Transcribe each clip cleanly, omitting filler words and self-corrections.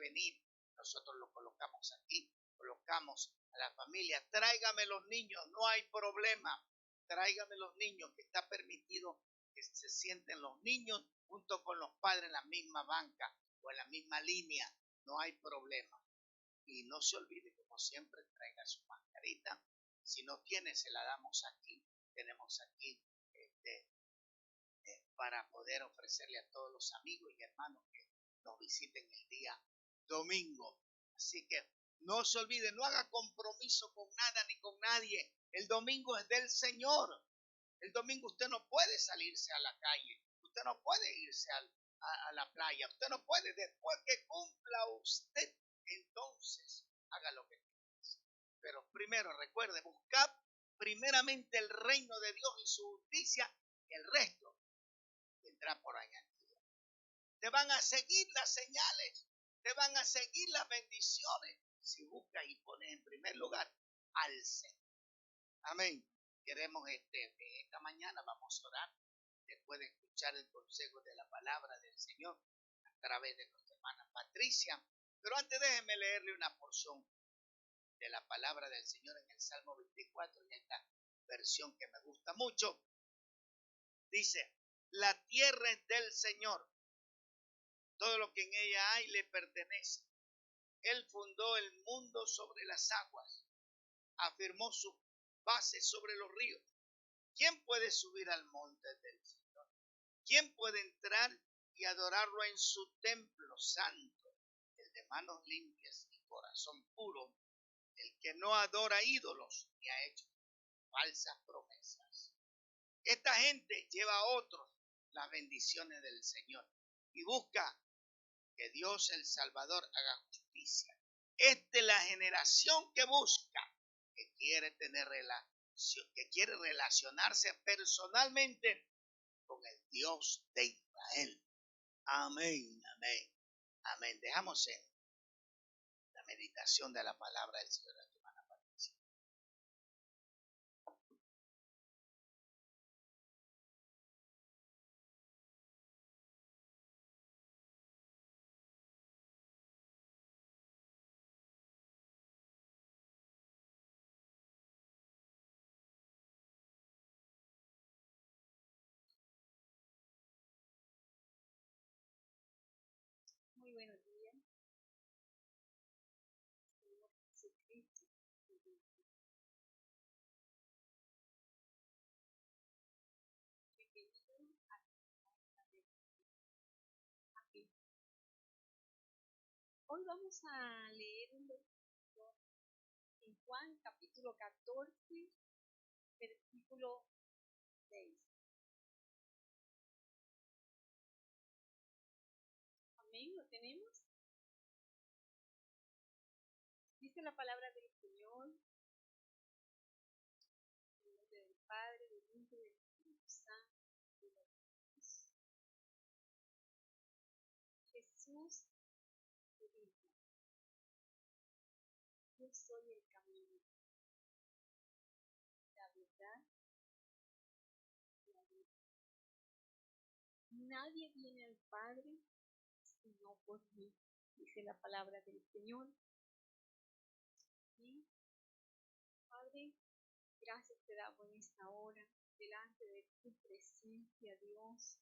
venir, nosotros lo colocamos aquí, colocamos a la familia, tráigame los niños, no hay problema, tráigame los niños, que está permitido que se sienten los niños junto con los padres en la misma banca o en la misma línea, no hay problema. Y no se olvide, como siempre, traiga su mascarita. Si no tiene, se la damos aquí. Tenemos aquí para poder ofrecerle a todos los amigos y hermanos que nos visiten el día domingo. Así que no se olvide, no haga compromiso con nada ni con nadie. El domingo es del Señor. El domingo usted no puede salirse a la calle. Usted no puede irse a la playa. Usted no puede, después que cumpla usted, entonces haga lo que quiera. Pero primero recuerde, buscar primeramente el reino de Dios y su justicia, y el resto vendrá por añadidura. Te van a seguir las señales, te van a seguir las bendiciones si buscas y pones en primer lugar al Señor. Amén. Queremos esta mañana vamos a orar después de escuchar el consejo de la palabra del Señor a través de nuestra hermana Patricia. Pero antes déjenme leerle una porción de la palabra del Señor en el Salmo 24, en esta versión que me gusta mucho. Dice: la tierra es del Señor, todo lo que en ella hay le pertenece. Él fundó el mundo sobre las aguas, afirmó sus bases sobre los ríos. ¿Quién puede subir al monte del Señor? ¿Quién puede entrar y adorarlo en su templo santo? El de manos limpias y corazón puro, el que no adora ídolos ni ha hecho falsas promesas. Esta gente lleva a otros las bendiciones del Señor y busca que Dios el Salvador haga justicia. Esta es la generación que busca, que quiere tener relación, que quiere relacionarse personalmente con el Dios de Israel. Amén, amén, amén. Dejamos en la meditación de la palabra del Señor. Muy buenos días, Señor Jesucristo. Bienvenido a aquí. Hoy vamos a leer un versículo en Juan capítulo 14, versículo 6. Amén, ¿lo tenemos? Dice la palabra del Señor, en el nombre del Padre, del Hijo y del Espíritu Santo. Jesús te dijo: yo soy el camino, la verdad y la vida. Nadie viene al Padre sino por mí, dice la palabra del Señor. Y Padre, gracias te damos en esta hora, delante de tu presencia, Dios.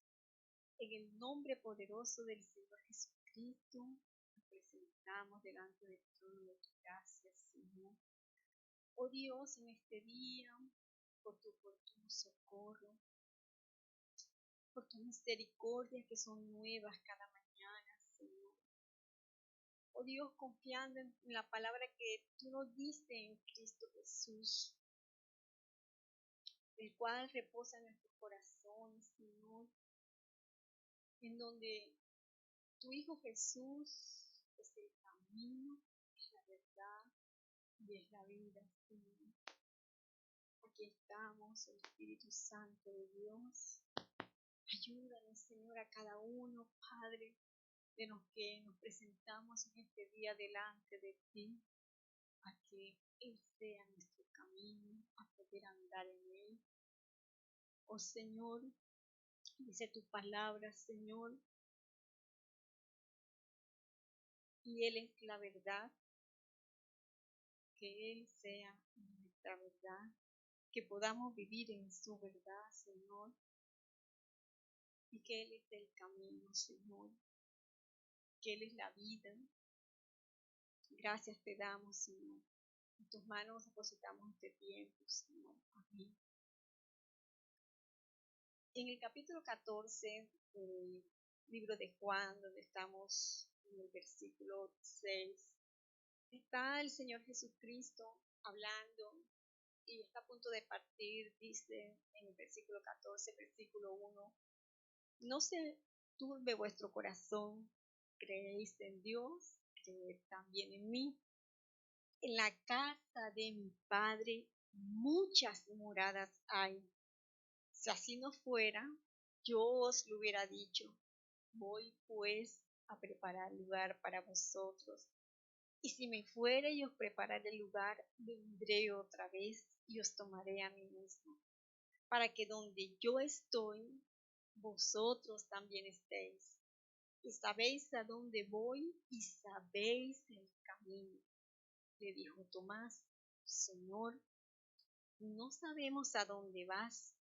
En el nombre poderoso del Señor Jesucristo, nos presentamos delante del trono de tu gracia, Señor. Oh Dios, en este día, por tu oportuno socorro, por tus misericordias que son nuevas cada mañana, Señor. Oh Dios, confiando en la palabra que tú nos diste en Cristo Jesús, el cual reposa en nuestros corazones, Señor, en donde tu Hijo Jesús es el camino, es la verdad y es la vida, Señor. Aquí estamos, el Espíritu Santo de Dios. Ayúdanos, Señor, a cada uno, Padre, de los que nos presentamos en este día delante de ti, a que Él sea nuestro camino, a poder andar en Él. Oh Señor, dice tu palabra, Señor, y Él es la verdad, que Él sea nuestra verdad, que podamos vivir en su verdad, Señor, y que Él es el camino, Señor, que Él es la vida. Gracias te damos, Señor. En tus manos depositamos este tiempo, Señor. Amén. En el capítulo 14 del libro de Juan, donde estamos en el versículo 6, está el Señor Jesucristo hablando y está a punto de partir. Dice en el versículo 14, versículo 1, no se turbe vuestro corazón, creéis en Dios, creed también en mí. En la casa de mi Padre muchas moradas hay. Si así no fuera, yo os lo hubiera dicho. Voy pues a preparar lugar para vosotros. Y si me fuere y os prepararé el lugar, vendré otra vez y os tomaré a mí mismo, para que donde yo estoy, vosotros también estéis. Y sabéis a dónde voy y sabéis el camino. Le dijo Tomás, Señor, no sabemos a dónde vas.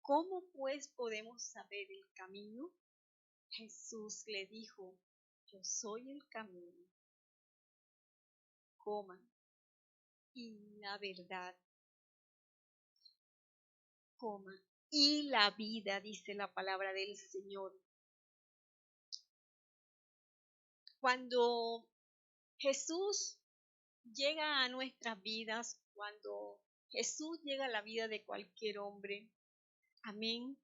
¿Cómo pues podemos saber el camino? Jesús le dijo, yo soy el camino, coma, y la verdad, coma, y la vida, dice la palabra del Señor. Cuando Jesús llega a nuestras vidas, cuando Jesús llega a la vida de cualquier hombre, amén,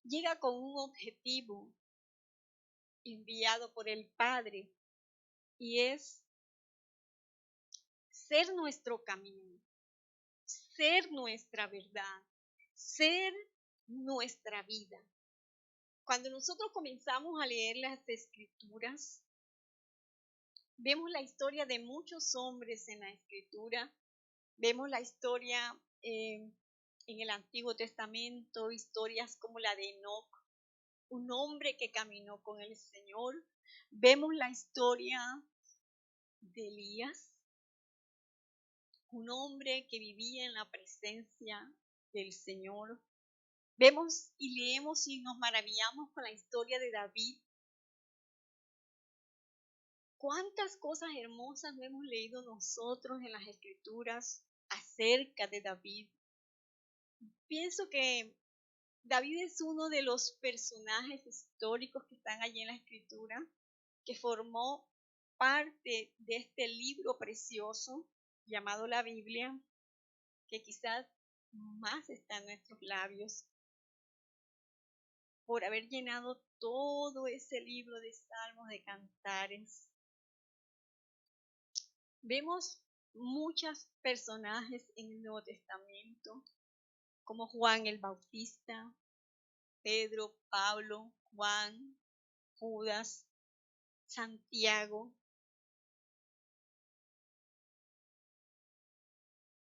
llega con un objetivo enviado por el Padre y es ser nuestro camino, ser nuestra verdad, ser nuestra vida. Cuando nosotros comenzamos a leer las Escrituras, vemos la historia de muchos hombres en la Escritura, vemos la historia en el Antiguo Testamento, historias como la de Enoc, un hombre que caminó con el Señor. Vemos la historia de Elías, un hombre que vivía en la presencia del Señor. Vemos y leemos y nos maravillamos con la historia de David. ¿Cuántas cosas hermosas no hemos leído nosotros en las Escrituras acerca de David? Pienso que David es uno de los personajes históricos que están allí en la Escritura, que formó parte de este libro precioso llamado la Biblia, que quizás más está en nuestros labios, por haber llenado todo ese libro de salmos, de cantares. Vemos muchos personajes en el Nuevo Testamento, como Juan el Bautista, Pedro, Pablo, Juan, Judas, Santiago.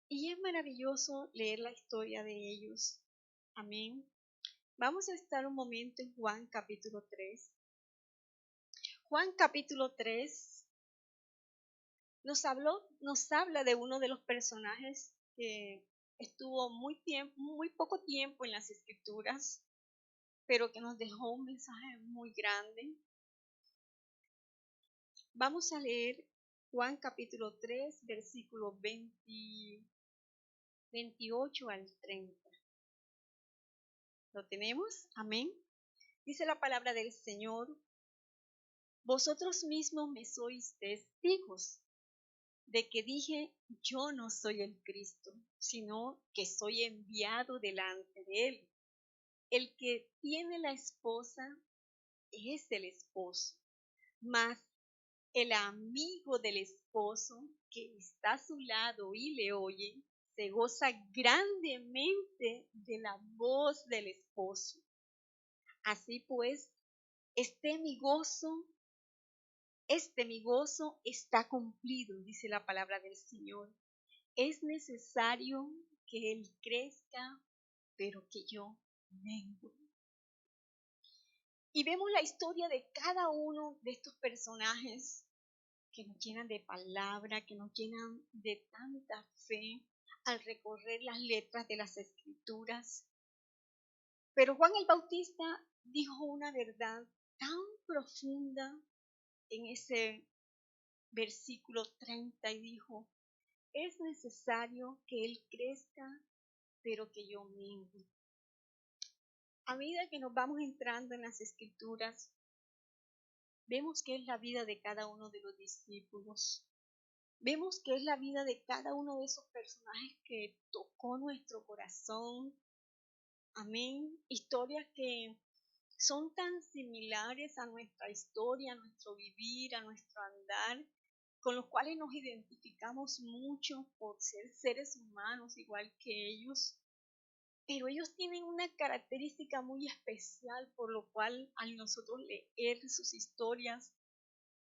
Y es maravilloso leer la historia de ellos. Amén. Vamos a estar un momento en Juan capítulo 3. Juan capítulo 3 nos habla de uno de los personajes que estuvo muy poco tiempo en las Escrituras, pero que nos dejó un mensaje muy grande. Vamos a leer Juan capítulo 3, versículo 28 al 30. ¿Lo tenemos? Amén. Dice la palabra del Señor: vosotros mismos me sois testigos de que dije, yo no soy el Cristo, sino que soy enviado delante de él. El que tiene la esposa es el esposo, mas el amigo del esposo que está a su lado y le oye, se goza grandemente de la voz del esposo. Así pues, este mi gozo está cumplido, dice la palabra del Señor. Es necesario que Él crezca, pero que yo mengue. Y vemos la historia de cada uno de estos personajes que nos llenan de palabra, que nos llenan de tanta fe al recorrer las letras de las Escrituras. Pero Juan el Bautista dijo una verdad tan profunda en ese versículo 30 y dijo, es necesario que Él crezca, pero que yo mengue. A medida que nos vamos entrando en las Escrituras, vemos que es la vida de cada uno de los discípulos. Vemos que es la vida de cada uno de esos personajes que tocó nuestro corazón. Amén. Historias que son tan similares a nuestra historia, a nuestro vivir, a nuestro andar, con los cuales nos identificamos mucho por ser seres humanos igual que ellos. Pero ellos tienen una característica muy especial por lo cual al nosotros leer sus historias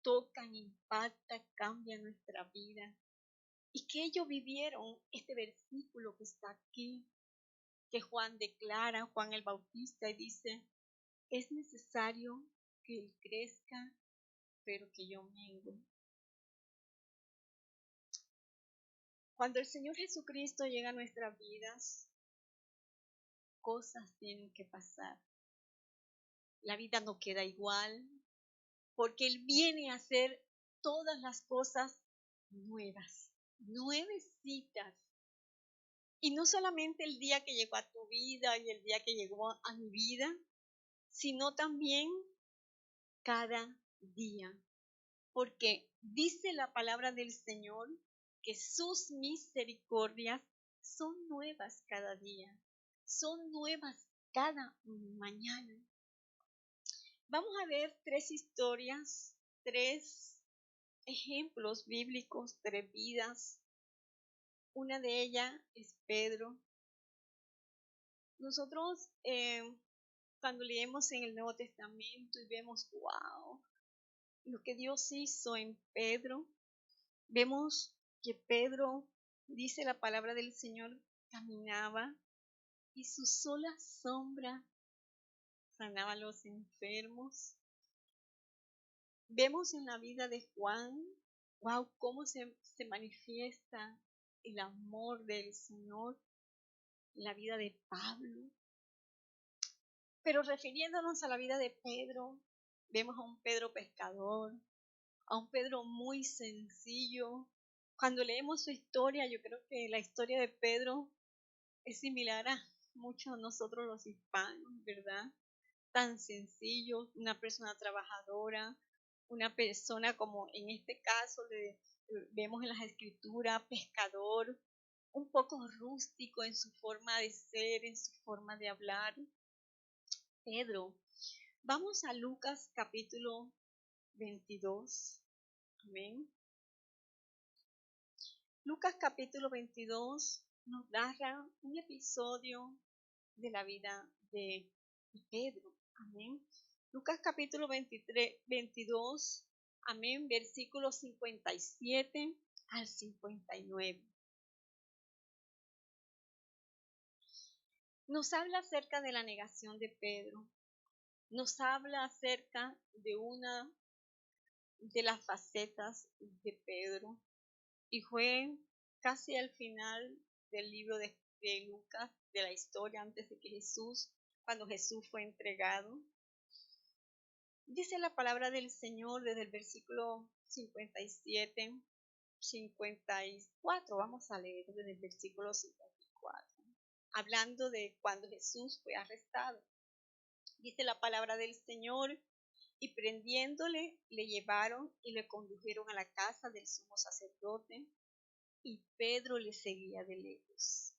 tocan, impactan, cambian nuestra vida. Y que ellos vivieron este versículo que está aquí, que Juan declara, Juan el Bautista, y dice, es necesario que Él crezca, pero que yo mengue. Cuando el Señor Jesucristo llega a nuestras vidas, cosas tienen que pasar. La vida no queda igual, porque Él viene a hacer todas las cosas nuevas, nuevecitas. Y no solamente el día que llegó a tu vida y el día que llegó a mi vida, sino también cada día. Porque dice la palabra del Señor que sus misericordias son nuevas cada día, son nuevas cada mañana. Vamos a ver 3 historias, 3 ejemplos bíblicos, 3 vidas. Una de ellas es Pedro. Nosotros cuando leemos en el Nuevo Testamento y vemos, wow, lo que Dios hizo en Pedro, vemos que Pedro, dice la palabra del Señor, caminaba y su sola sombra sanaba a los enfermos. Vemos en la vida de Juan, wow, cómo se manifiesta el amor del Señor en la vida de Pablo. Pero refiriéndonos a la vida de Pedro, vemos a un Pedro pescador, a un Pedro muy sencillo. Cuando leemos su historia, yo creo que la historia de Pedro es similar a muchos de nosotros los hispanos, ¿verdad? Tan sencillo, una persona trabajadora, una persona como en este caso vemos en las escrituras, pescador, un poco rústico en su forma de ser, en su forma de hablar. Pedro. Vamos a Lucas capítulo 22. Amén. Lucas capítulo 22 nos narra un episodio de la vida de Pedro. Amén. Lucas capítulo 22, amén, versículos 57 al 59. Nos habla acerca de la negación de Pedro. Nos habla acerca de una de las facetas de Pedro. Y fue casi al final del libro de Lucas, de la historia antes de que cuando Jesús fue entregado. Dice la palabra del Señor desde el versículo 57, 54, vamos a leer desde el versículo 54, hablando de cuando Jesús fue arrestado. Dice la palabra del Señor, y prendiéndole, le llevaron y le condujeron a la casa del sumo sacerdote, y Pedro le seguía de lejos.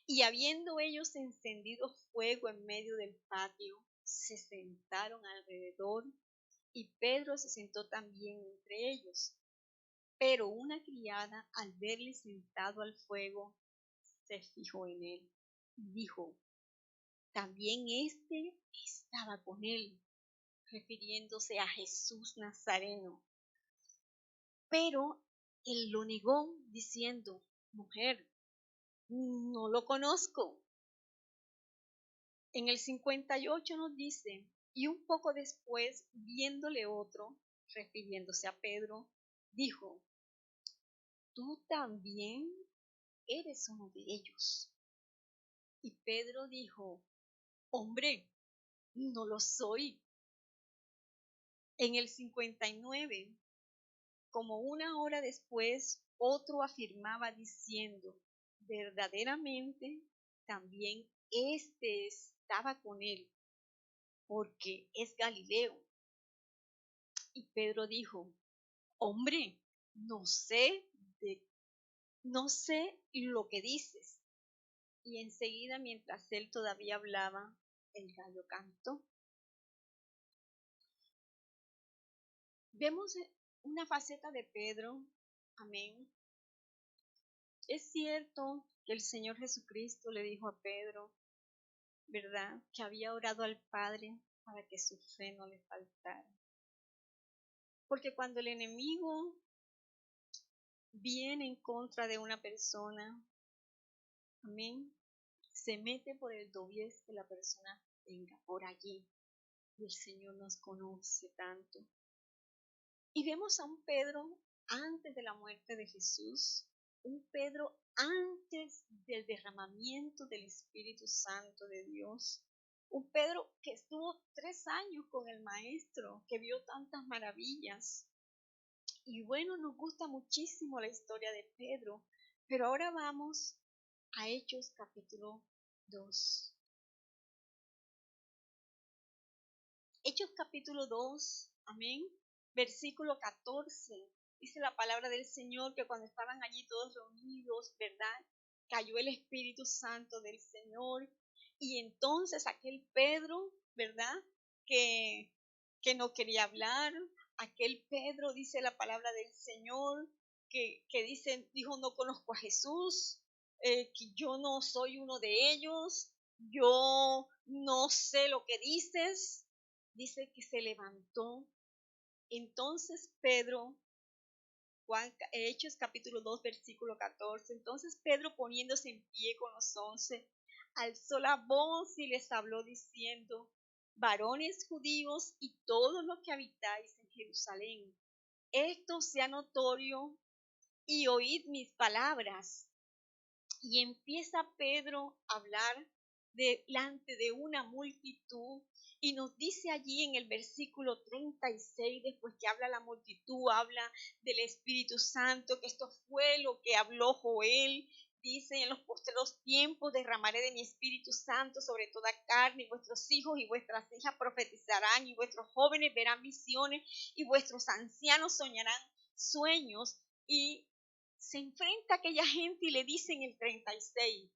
Y habiendo ellos encendido fuego en medio del patio, se sentaron alrededor, y Pedro se sentó también entre ellos. Pero una criada, al verle sentado al fuego, se fijó en él y dijo, también éste estaba con él, refiriéndose a Jesús Nazareno. Pero él lo negó, diciendo, mujer, no lo conozco. En el 58 nos dice, Y un poco después, viéndole otro, refiriéndose a Pedro, dijo: tú también eres uno de ellos. Y Pedro dijo: hombre, no lo soy. En el 59, como una hora después, otro afirmaba diciendo: verdaderamente también este estaba con él, porque es Galileo. Y Pedro dijo: hombre, no sé lo que dices. Y enseguida, mientras él todavía hablaba, el gallo cantó. Vemos una faceta de Pedro, amén. Es cierto que el Señor Jesucristo le dijo a Pedro, ¿verdad?, que había orado al Padre para que su fe no le faltara. Porque cuando el enemigo viene en contra de una persona, amén, se mete por el doblez que la persona tenga por allí. Y el Señor nos conoce tanto. Y vemos a un Pedro antes de la muerte de Jesús, un Pedro antes del derramamiento del Espíritu Santo de Dios, un Pedro que estuvo 3 años con el Maestro, que vio tantas maravillas. Y bueno, nos gusta muchísimo la historia de Pedro, pero ahora vamos a Hechos capítulo 2. Hechos capítulo 2, amén, versículo 14. Dice la palabra del Señor que cuando estaban allí todos reunidos, ¿verdad?, cayó el Espíritu Santo del Señor. Y entonces aquel Pedro, ¿verdad?, que no quería hablar, aquel Pedro, dice la palabra del Señor, que dijo: no conozco a Jesús, que yo no soy uno de ellos, yo no sé lo que dices. Dice que se levantó. Entonces Pedro, Hechos capítulo 2, versículo 14, entonces Pedro, poniéndose en pie con los 11, alzó la voz y les habló diciendo: varones judíos y todos los que habitáis en Jerusalén, esto sea notorio y oíd mis palabras. Y empieza Pedro a hablar delante de una multitud, y nos dice allí en el versículo 36, después que habla la multitud, habla del Espíritu Santo, que esto fue lo que habló Joel. Dice: en los postreros tiempos derramaré de mi Espíritu Santo sobre toda carne, y vuestros hijos y vuestras hijas profetizarán, y vuestros jóvenes verán visiones, y vuestros ancianos soñarán sueños. Y se enfrenta a aquella gente y le dice en el 36: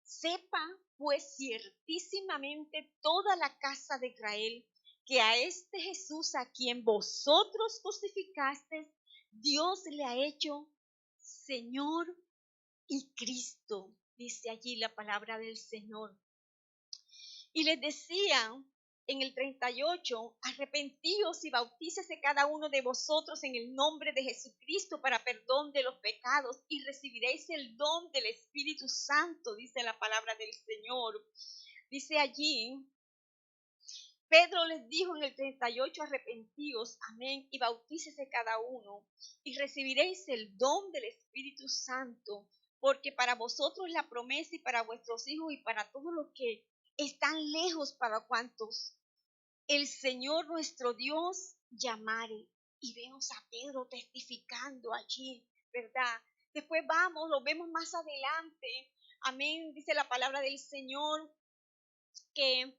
sepa pues ciertísimamente toda la casa de Israel que a este Jesús a quien vosotros crucificasteis, Dios le ha hecho Señor y Cristo. Dice allí la palabra del Señor. Y les decía en el 38: arrepentíos y bautícese cada uno de vosotros en el nombre de Jesucristo para perdón de los pecados, y recibiréis el don del Espíritu Santo, dice la palabra del Señor. Dice allí, Pedro les dijo en el 38: arrepentíos, amén, y bautícese cada uno, y recibiréis el don del Espíritu Santo, porque para vosotros la promesa, y para vuestros hijos, y para todos los que están lejos, para cuantos el Señor nuestro Dios llamare. Y vemos a Pedro testificando allí, ¿verdad? Después lo vemos más adelante, amén, dice la palabra del Señor, que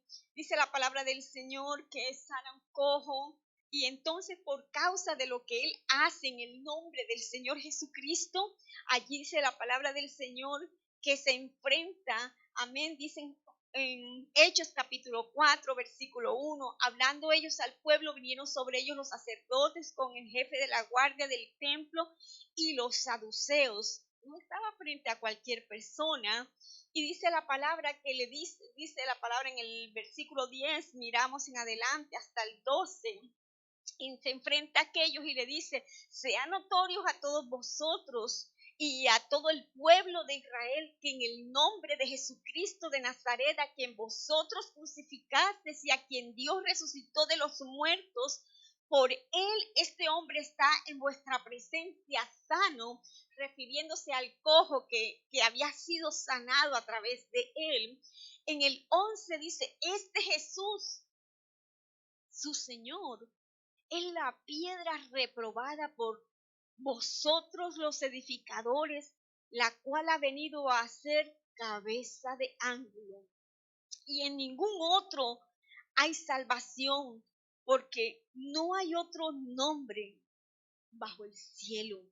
sana un cojo. Y entonces, por causa de lo que él hace en el nombre del Señor Jesucristo, allí dice la palabra del Señor que se enfrenta, amén, dicen en Hechos capítulo 4, versículo 1, hablando ellos al pueblo, vinieron sobre ellos los sacerdotes con el jefe de la guardia del templo y los saduceos. No estaba frente a cualquier persona. Y dice la palabra que dice la palabra en el versículo 10, miramos en adelante hasta el 12, y se enfrenta a aquellos y le dice: sean notorios a todos vosotros y a todo el pueblo de Israel que en el nombre de Jesucristo de Nazaret, a quien vosotros crucificasteis y a quien Dios resucitó de los muertos, por él este hombre está en vuestra presencia sano, refiriéndose al cojo que había sido sanado a través de él. En el 11 dice, este Jesús, su Señor, es la piedra reprobada por vosotros los edificadores, la cual ha venido a ser cabeza de ángulo. Y en ningún otro hay salvación, porque no hay otro nombre bajo el cielo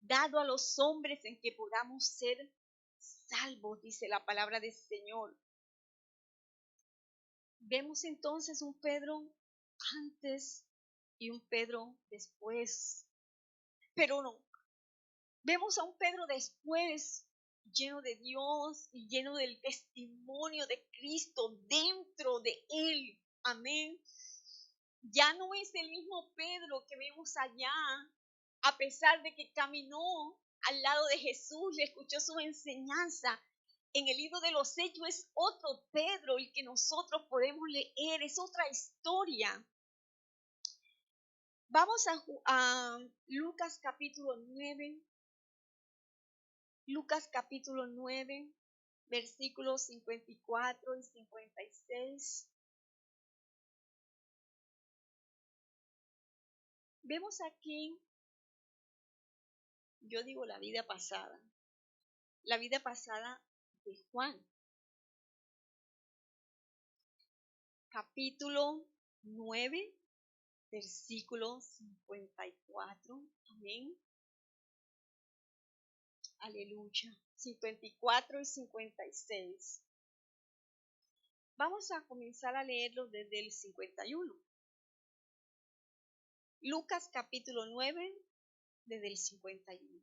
dado a los hombres en que podamos ser salvos, dice la palabra del Señor. Vemos entonces un Pedro antes y un Pedro después. Pero no, vemos a un Pedro después lleno de Dios y lleno del testimonio de Cristo dentro de él. Amén. Ya no es el mismo Pedro que vemos allá, a pesar de que caminó al lado de Jesús, le escuchó su enseñanza. En el libro de los Hechos es otro Pedro el que nosotros podemos leer, es otra historia. Vamos a Lucas capítulo 9. Lucas capítulo 9, versículos 54 y 56. Vemos aquí, yo digo la vida pasada de Juan. Capítulo 9, versículo 54. Amén. Aleluya. 54 y 56. Vamos a comenzar a leerlo desde el 51. Lucas capítulo 9, desde el 51.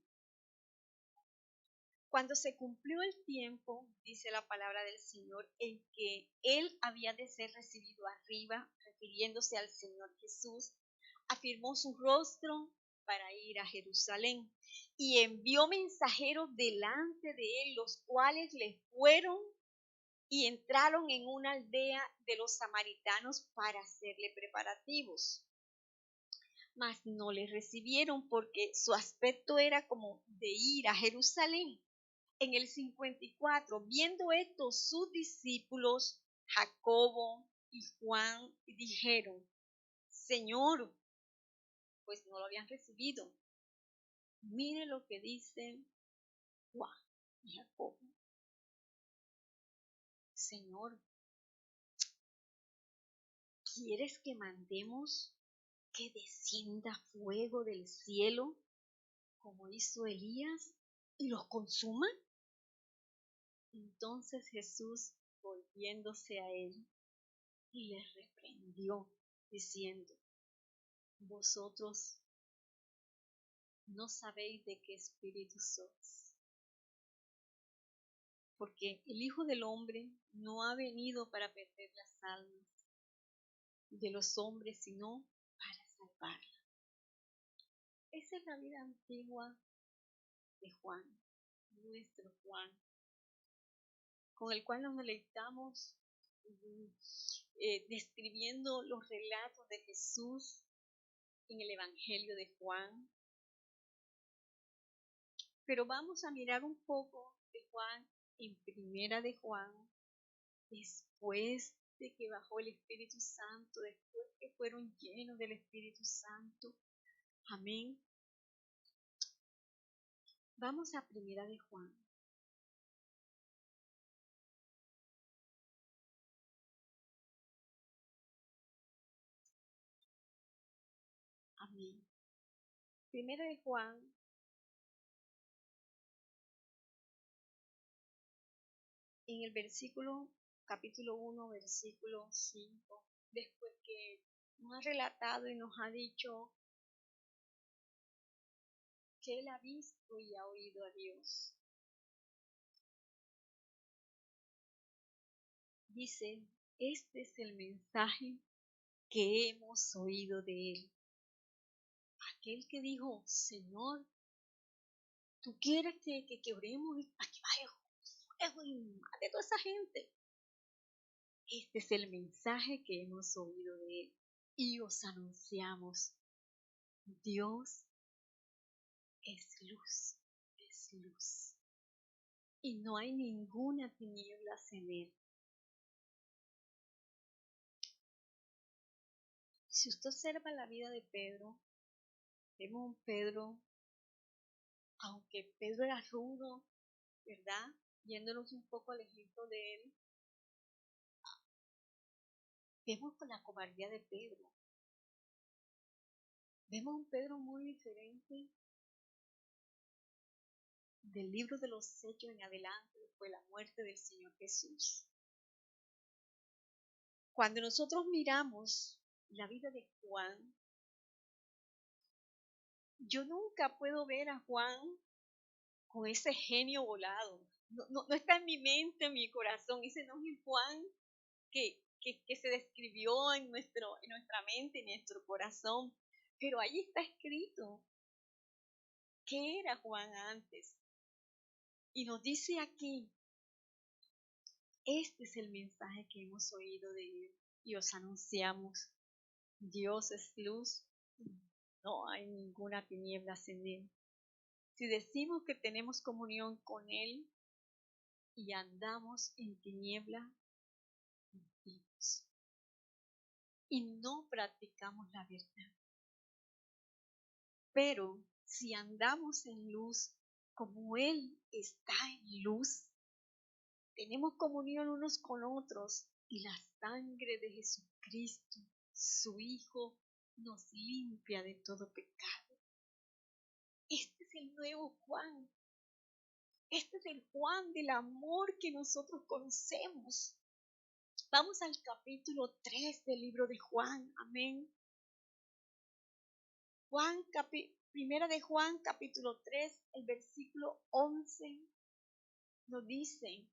Cuando se cumplió el tiempo, dice la palabra del Señor, en que él había de ser recibido arriba, refiriéndose al Señor Jesús, afirmó su rostro para ir a Jerusalén y envió mensajeros delante de él, los cuales le fueron y entraron en una aldea de los samaritanos para hacerle preparativos. Mas no le recibieron porque su aspecto era como de ir a Jerusalén. En el 54, viendo esto, sus discípulos, Jacobo y Juan, dijeron, Señor, pues no lo habían recibido. Mire lo que dicen Juan y Jacobo. Señor, ¿quieres que mandemos que descienda fuego del cielo, como hizo Elías, y los consuma? Entonces Jesús, volviéndose a él, y les reprendió, diciendo, vosotros no sabéis de qué espíritu sois, porque el Hijo del Hombre no ha venido para perder las almas de los hombres, sino para salvarlas. Esa es la vida antigua de Juan, nuestro Juan, con el cual nos deleitamos describiendo los relatos de Jesús en el Evangelio de Juan. Pero vamos a mirar un poco de Juan en Primera de Juan, después de que bajó el Espíritu Santo, después que fueron llenos del Espíritu Santo. Amén. Vamos a Primera de Juan. Amén. Primera de Juan, en el capítulo 1, versículo 5, después que nos ha relatado y nos ha dicho que él ha visto y ha oído a Dios. Dice, este es el mensaje que hemos oído de él. Aquel que dijo, Señor, Tú quieres que oremos para que vaya fuego y mate a toda esa gente. Este es el mensaje que hemos oído de Él y os anunciamos. Dios es luz, es luz. Y no hay ninguna tiniebla en Él. Si usted observa la vida de Pedro, vemos un Pedro, aunque Pedro era rudo, ¿verdad? Yéndonos un poco al ejemplo de él, vemos con la cobardía de Pedro. Vemos un Pedro muy diferente del libro de los Hechos en adelante, después de la muerte del Señor Jesús. Cuando nosotros miramos la vida de Juan, yo nunca puedo ver a Juan con ese genio volado. No está en mi mente, en mi corazón. Ese no es el Juan que se describió en nuestra mente, en nuestro corazón. Pero ahí está escrito qué era Juan antes. Y nos dice aquí, este es el mensaje que hemos oído de él y os anunciamos. Dios es luz, no hay ninguna tiniebla en él. Si decimos que tenemos comunión con él y andamos en tiniebla, mentimos y no practicamos la verdad. Pero si andamos en luz, como Él está en luz, tenemos comunión unos con otros y la sangre de Jesucristo, su Hijo, nos limpia de todo pecado. Este es el nuevo Juan. Este es el Juan del amor que nosotros conocemos. Vamos al capítulo 3 del libro de Juan. Amén. Primera de Juan, capítulo 3, el versículo 11, nos dice,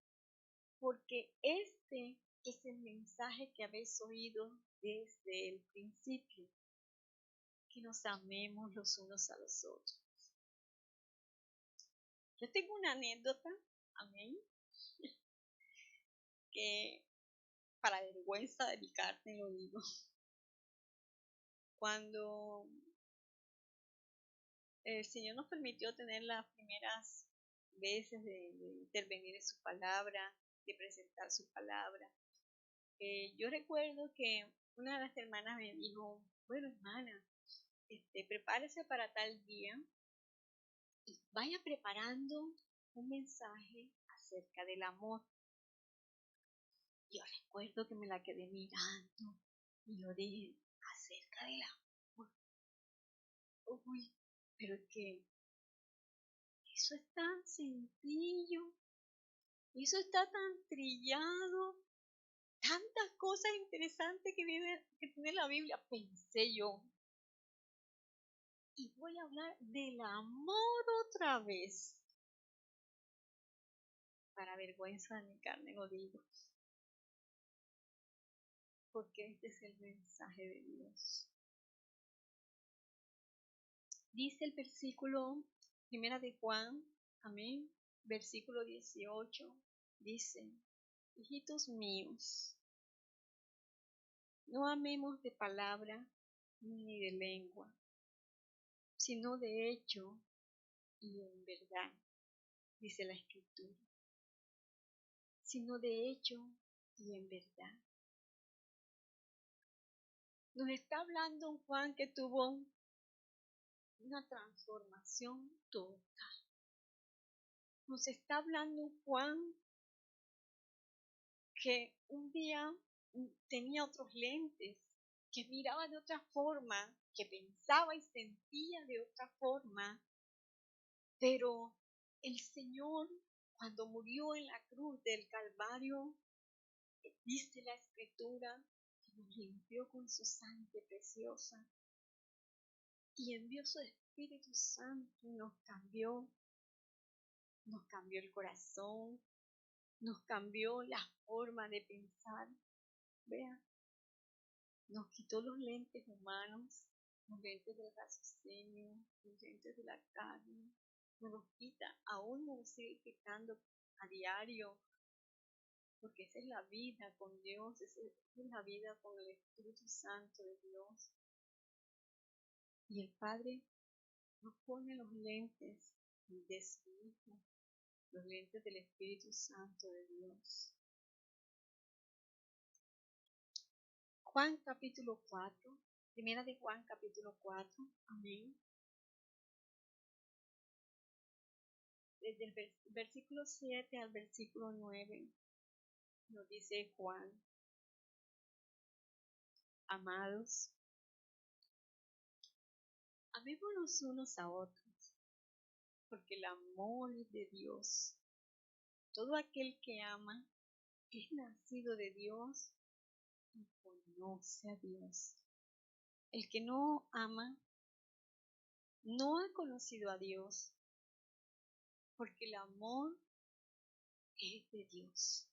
porque este es el mensaje que habéis oído desde el principio, que nos amemos los unos a los otros. Yo tengo una anécdota, amén, que para vergüenza de mi carne lo digo. Cuando el Señor nos permitió tener las primeras veces de intervenir en su palabra, de presentar su palabra, yo recuerdo que una de las hermanas me dijo, bueno hermana, prepárese para tal día y vaya preparando un mensaje acerca del amor. Yo recuerdo que me la quedé mirando y yo dije, acerca del amor. Uy, pero es que eso es tan sencillo, eso está tan trillado, tantas cosas interesantes que tiene la Biblia, pensé yo. Y voy a hablar del amor otra vez. Para vergüenza de mi carne lo digo. Porque este es el mensaje de Dios. Dice el versículo primera de Juan, amén, versículo 18, dice, hijitos míos, no amemos de palabra ni de lengua, sino de hecho y en verdad, dice la Escritura, sino de hecho y en verdad. Nos está hablando un Juan que tuvo una transformación total. Nos está hablando un Juan que un día tenía otros lentes, que miraba de otra forma, que pensaba y sentía de otra forma, pero el Señor, cuando murió en la cruz del Calvario, dice la Escritura, que nos limpió con su sangre preciosa y envió su Espíritu Santo y nos cambió el corazón, nos cambió la forma de pensar. Vean, nos quitó los lentes humanos, los lentes del raciocinio, los lentes de la carne, no nos quita, aún nos sigue quitando a diario, porque esa es la vida con Dios, esa es la vida con el Espíritu Santo de Dios. Y el Padre nos pone los lentes de su Hijo, los lentes del Espíritu Santo de Dios. Juan capítulo 4, primera de Juan capítulo 4, amén. Desde el versículo 7 al versículo 9 nos dice Juan: amados, amémonos unos a otros, porque el amor es de Dios. Todo aquel que ama es nacido de Dios y conoce a Dios. El que no ama no ha conocido a Dios, porque el amor es de Dios.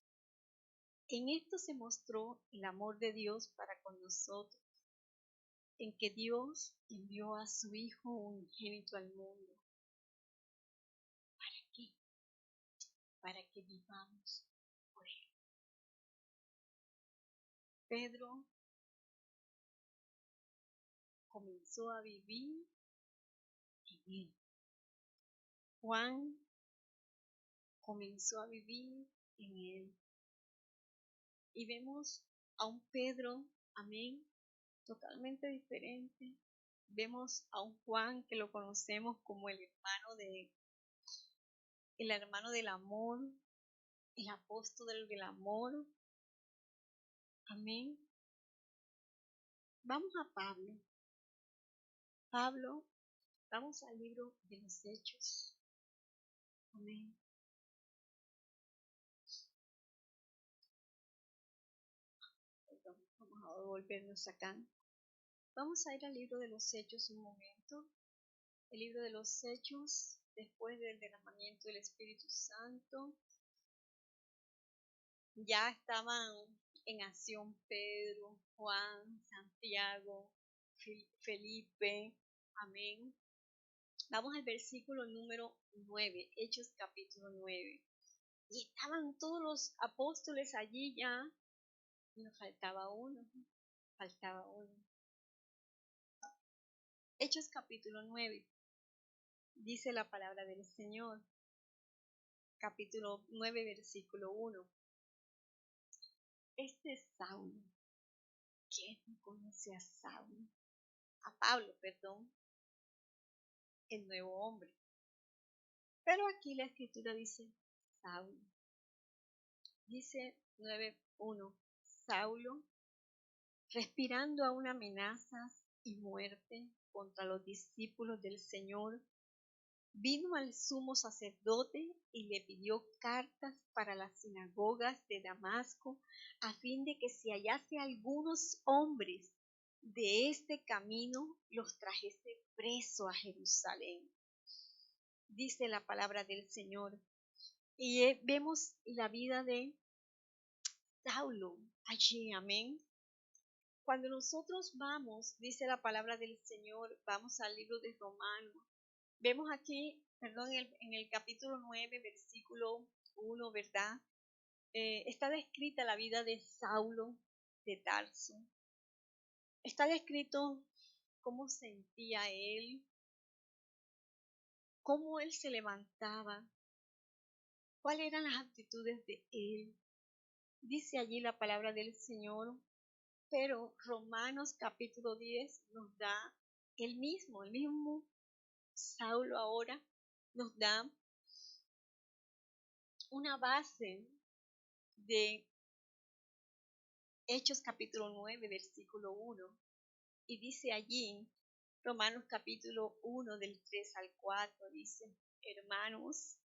En esto se mostró el amor de Dios para con nosotros, en que Dios envió a su Hijo unigénito al mundo. ¿Para qué? Para que vivamos por Él. Pedro comenzó a vivir en Él. Juan comenzó a vivir en Él. Y vemos a un Pedro, amén, totalmente diferente. Vemos a un Juan que lo conocemos como el hermano del amor, el apóstol del amor. Amén. Vamos a Pablo. Pablo, vamos al libro de los Hechos. Amén. Perdón, vamos a volvernos acá. Vamos a ir al libro de los Hechos un momento. El libro de los Hechos, después del derramamiento del Espíritu Santo, ya estaban en acción Pedro, Juan, Santiago, Felipe. Amén. Vamos al versículo número 9, Hechos capítulo 9. Y estaban todos los apóstoles allí ya. Y nos faltaba uno. Hechos capítulo 9. Dice la palabra del Señor. Capítulo 9, versículo 1. Este es Saulo. ¿Quién no conoce a Saulo? A Pablo, perdón. El nuevo hombre. Pero aquí la escritura dice Saulo. Dice 9:1. Saulo, respirando aún amenazas y muerte contra los discípulos del Señor, vino al sumo sacerdote y le pidió cartas para las sinagogas de Damasco, a fin de que si hallase algunos hombres de este camino, los trajese preso a Jerusalén. Dice la palabra del Señor. Y vemos la vida de Saulo allí, amén. Cuando nosotros vamos, dice la palabra del Señor, vamos al libro de Romanos, vemos aquí, perdón, en el capítulo 9, versículo 1, ¿verdad? Está descrita la vida de Saulo de Tarso. Está descrito cómo sentía él, cómo él se levantaba, cuáles eran las actitudes de él. Dice allí la palabra del Señor, pero Romanos capítulo 10 nos da el mismo Saulo ahora nos da una base de Hechos capítulo 9, versículo 1. Y dice allí, Romanos capítulo 1 del 3 al 4, dice: hermanos,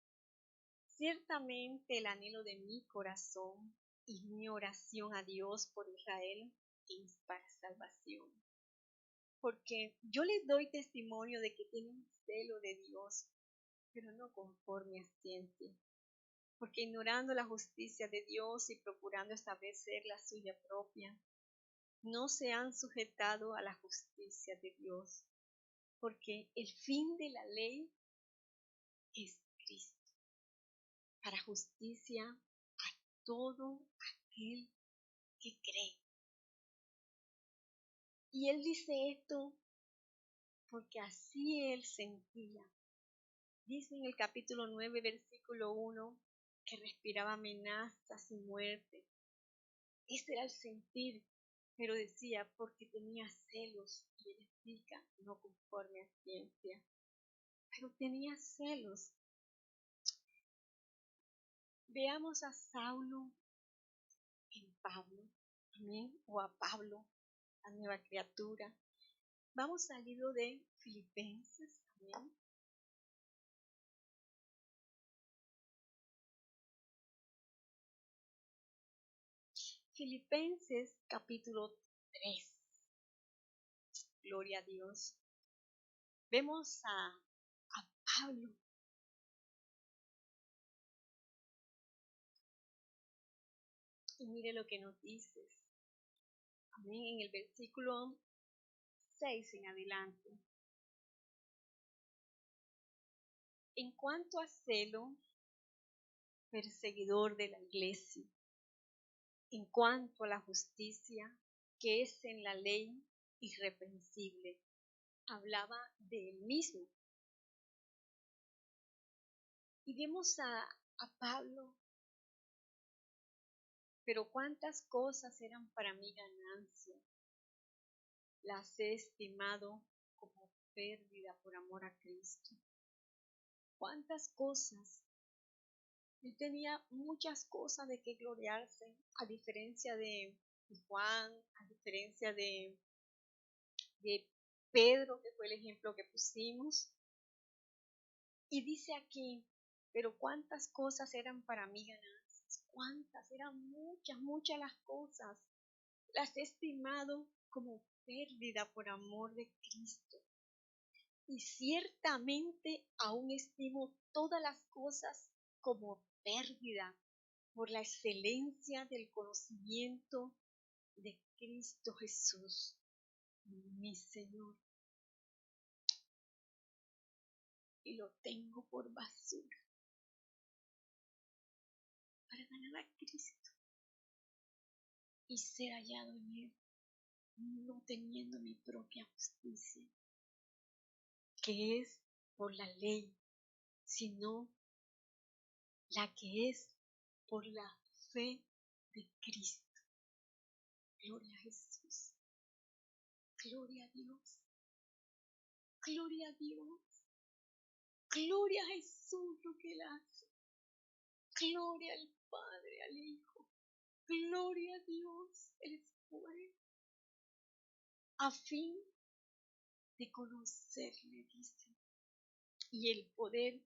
ciertamente el anhelo de mi corazón y mi oración a Dios por Israel es para salvación. Porque yo les doy testimonio de que tienen celo de Dios, pero no conforme a ciencia. Porque ignorando la justicia de Dios y procurando establecer la suya propia, no se han sujetado a la justicia de Dios. Porque el fin de la ley es Cristo, para justicia a todo aquel que cree. Y él dice esto porque así él sentía. Dice en el capítulo 9, versículo 1, que respiraba amenazas y muerte. Ese era el sentir, pero decía porque tenía celos, y él explica, no conforme a ciencia, pero tenía celos. Veamos a Saulo en Pablo, amén, o a Pablo, la nueva criatura. Vamos al libro de Filipenses, amén. Filipenses capítulo 3. Gloria a Dios. Vemos a Pablo. Y mire lo que nos dice. Amén. En el versículo 6 en adelante. En cuanto a celo, perseguidor de la iglesia. En cuanto a la justicia, que es en la ley irreprensible. Hablaba de él mismo. Y vemos a Pablo. Pero cuántas cosas eran para mí ganancia. Las he estimado como pérdida por amor a Cristo. Cuántas cosas. Él tenía muchas cosas de que gloriarse, a diferencia de Juan, a diferencia de Pedro, que fue el ejemplo que pusimos. Y dice aquí, pero cuántas cosas eran para mí ganancias, cuántas, eran muchas las cosas. Las he estimado como pérdida por amor de Cristo. Y ciertamente aún estimo todas las cosas como pérdida por la excelencia del conocimiento de Cristo Jesús, mi Señor. Y lo tengo por basura para ganar a Cristo y ser hallado en Él, no teniendo mi propia justicia, que es por la ley, sino la que es por la fe de Cristo. Gloria a Jesús. Gloria a Dios. Gloria a Dios. Gloria a Jesús lo que Él hace. Gloria al Padre, al Hijo. Gloria a Dios. Él fue a fin de conocerle, dice, y el poder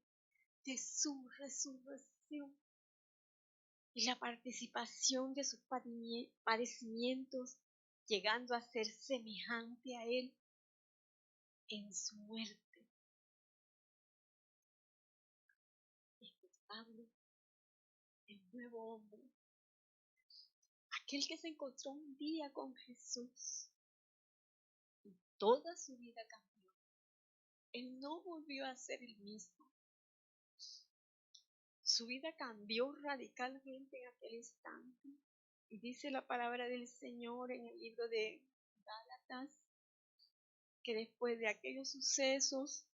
de su resurrección y la participación de sus padecimientos, llegando a ser semejante a Él en su muerte. Este es Pablo, el nuevo hombre, aquel que se encontró un día con Jesús y toda su vida cambió. Él no volvió a ser el mismo. Su vida cambió radicalmente en aquel instante. Y dice la palabra del Señor en el libro de Gálatas, que después de aquellos sucesos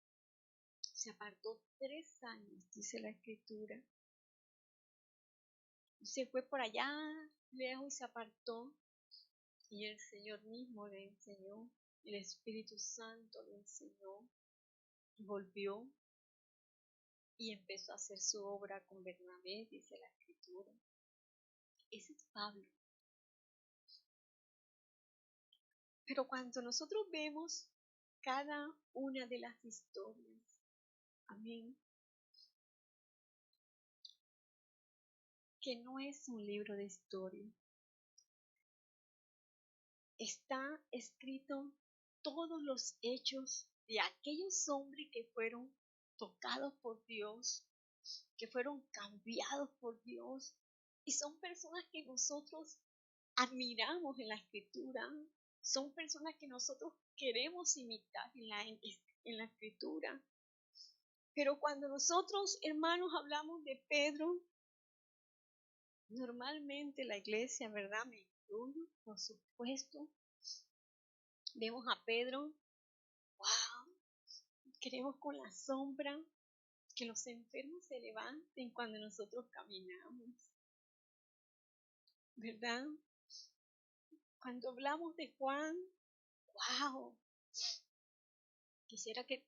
se apartó 3 años, dice la Escritura. Y se fue por allá lejos y se apartó. Y el Señor mismo le enseñó, el Espíritu Santo le enseñó. Y volvió y empezó a hacer su obra con Bernabé, dice la Escritura. Ese es Pablo. Pero cuando nosotros vemos cada una de las historias, amén, que no es un libro de historia, está escrito todos los hechos de aquellos hombres que fueron tocados por Dios, que fueron cambiados por Dios, y son personas que nosotros admiramos en la Escritura, son personas que nosotros queremos imitar en la Escritura. Pero cuando nosotros, hermanos, hablamos de Pedro, normalmente la iglesia, ¿verdad? Me incluyo, por supuesto. Vemos a Pedro, wow, queremos con la sombra que los enfermos se levanten cuando nosotros caminamos, ¿verdad? Cuando hablamos de Juan, wow, quisiera que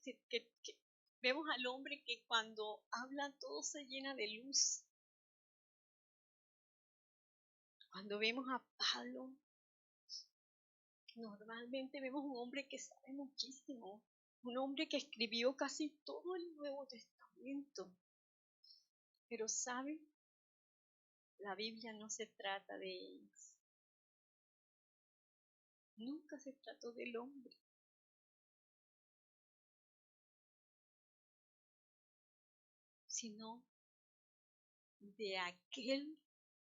vemos al hombre que cuando habla todo se llena de luz. Cuando vemos a Pablo, normalmente vemos un hombre que sabe muchísimo, un hombre que escribió casi todo el Nuevo Testamento. Pero ¿saben? La Biblia no se trata de ellos. Nunca se trató del hombre. Sino de aquel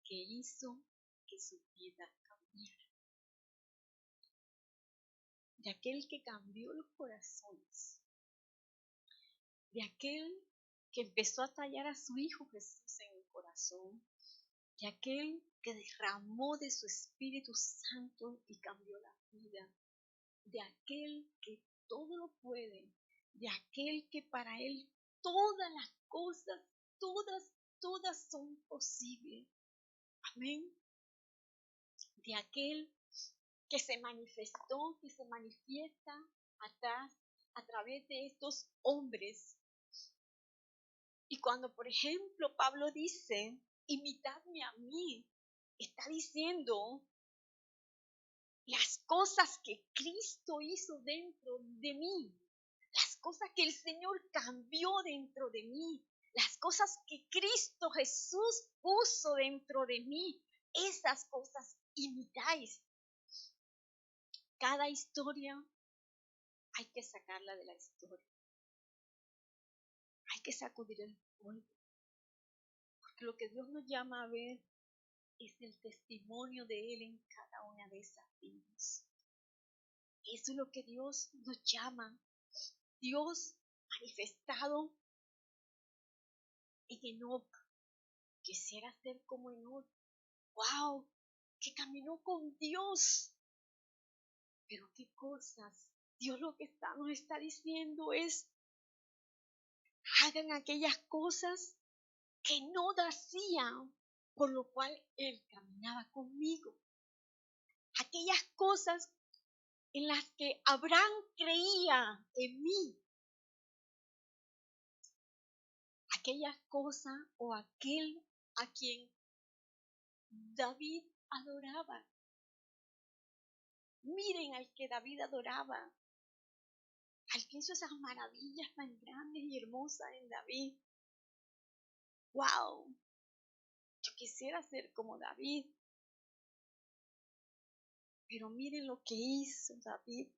que hizo que su vida cambiara. De aquel que cambió los corazones. De aquel que empezó a tallar a su Hijo Jesús en el corazón. De aquel que derramó de su Espíritu Santo y cambió la vida. De aquel que todo lo puede. De aquel que para él todas las cosas, todas son posibles. Amén. De aquel que se manifestó, que se manifiesta a través de estos hombres. Y cuando, por ejemplo, Pablo dice, imitadme a mí, está diciendo las cosas que Cristo hizo dentro de mí, las cosas que el Señor cambió dentro de mí, las cosas que Cristo Jesús puso dentro de mí, esas cosas imitáis. Cada historia hay que sacarla de la historia. Hay que sacudir el polvo. Porque lo que Dios nos llama a ver es el testimonio de Él en cada una de esas vidas. Eso es lo que Dios nos llama. Dios manifestado en Enoc. Quisiera ser como Enoc. ¡Wow! Que caminó con Dios. Pero qué cosas. Dios lo que nos está diciendo es, hagan aquellas cosas que no hacían, por lo cual Él caminaba conmigo. Aquellas cosas en las que Abraham creía en mí. Aquellas cosas o aquel a quien David adoraba. Miren al que David adoraba, al que hizo esas maravillas tan grandes y hermosas en David. ¡Wow! Yo quisiera ser como David. Pero miren lo que hizo David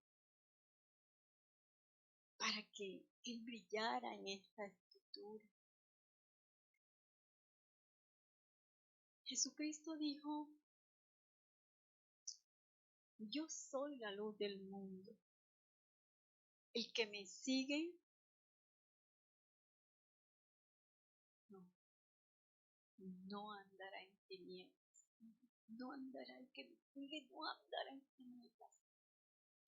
para que él brillara en esta escritura. Jesucristo dijo, yo soy la luz del mundo. El que me sigue, no andará en tinieblas. No andará, el que me sigue no andará en tinieblas.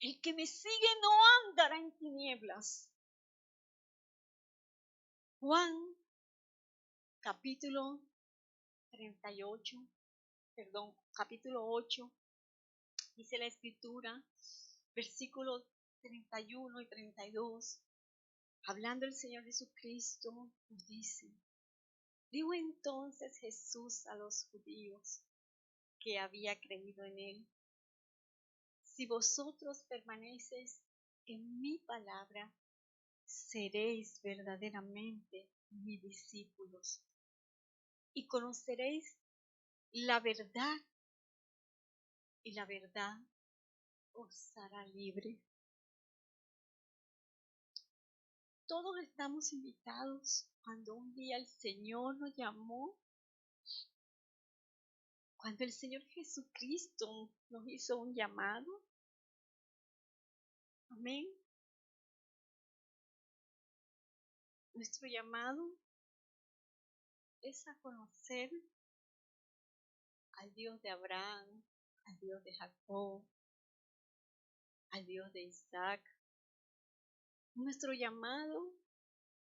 El que me sigue no andará en tinieblas. Juan, capítulo 8, dice la escritura, versículos 31 y 32, hablando el Señor Jesucristo, nos dice, dijo entonces Jesús a los judíos que había creído en él, si vosotros permanecéis en mi palabra, seréis verdaderamente mis discípulos y conoceréis la verdad y la verdad os hará libre. Todos estamos invitados cuando un día el Señor nos llamó, cuando el Señor Jesucristo nos hizo un llamado. Amén. Nuestro llamado es a conocer al Dios de Abraham, al Dios de Jacob, al Dios de Isaac. Nuestro llamado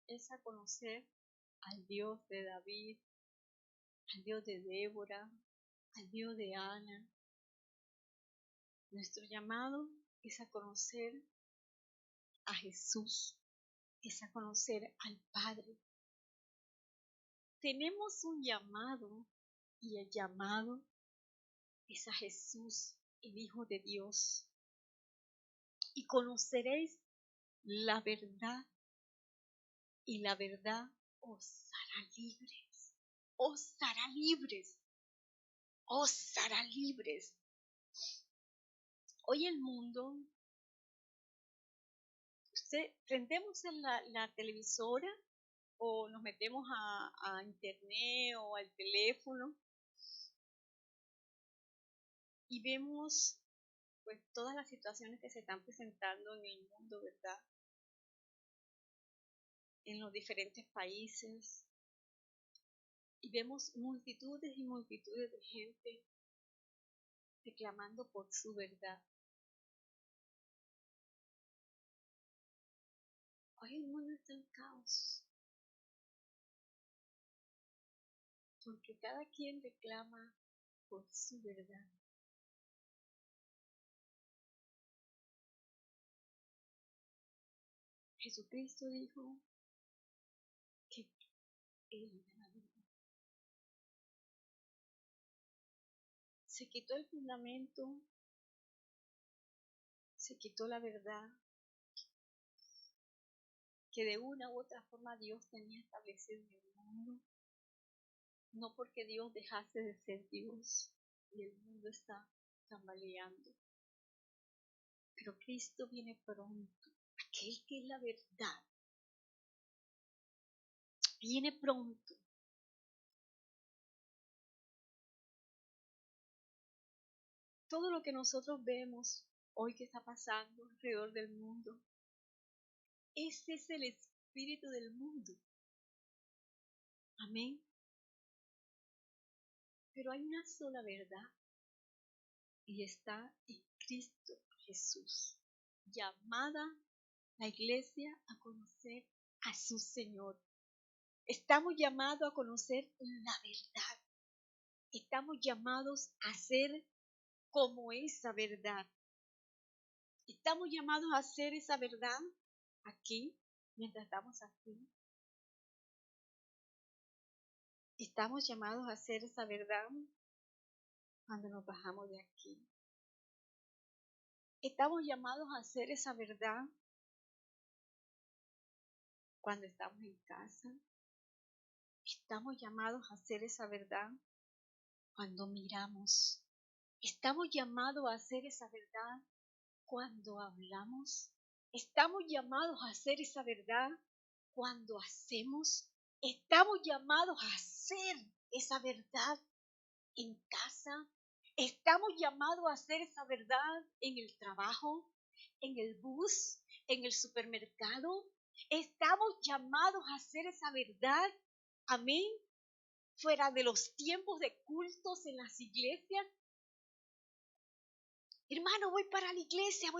es a conocer al Dios de David, al Dios de Débora, al Dios de Ana. Nuestro llamado es a conocer a Jesús, es a conocer al Padre. Tenemos un llamado y el llamado es a Jesús, el Hijo de Dios. Y conoceréis la verdad y la verdad os hará libres, os hará libres, os hará libres. Hoy el mundo, prendemos en la televisora o nos metemos a internet o al teléfono y vemos pues todas las situaciones que se están presentando en el mundo, ¿verdad? En los diferentes países. Y vemos multitudes y multitudes de gente reclamando por su verdad. Hoy el mundo está en caos. Porque cada quien reclama por su verdad. Jesucristo dijo que Él era la verdad. Se quitó el fundamento, se quitó la verdad que de una u otra forma Dios tenía establecido en el mundo. No porque Dios dejase de ser Dios y el mundo está tambaleando. Pero Cristo viene pronto. Aquel que es la verdad viene pronto. Todo lo que nosotros vemos hoy que está pasando alrededor del mundo, ese es el espíritu del mundo. Amén. Pero hay una sola verdad y está en Cristo Jesús. Llamada la iglesia a conocer a su Señor. Estamos llamados a conocer la verdad. Estamos llamados a ser como esa verdad. Estamos llamados a hacer esa verdad aquí, mientras estamos aquí. Estamos llamados a hacer esa verdad cuando nos bajamos de aquí. Estamos llamados a hacer esa verdad cuando estamos en casa. Estamos llamados a hacer esa verdad cuando miramos. Estamos llamados a hacer esa verdad cuando hablamos. Estamos llamados a hacer esa verdad cuando hacemos. Estamos llamados a hacer esa verdad en casa. Estamos llamados a hacer esa verdad en el trabajo, en el bus, en el supermercado. Estamos llamados a hacer esa verdad, amén, fuera de los tiempos de cultos en las iglesias. Hermano, voy para la iglesia.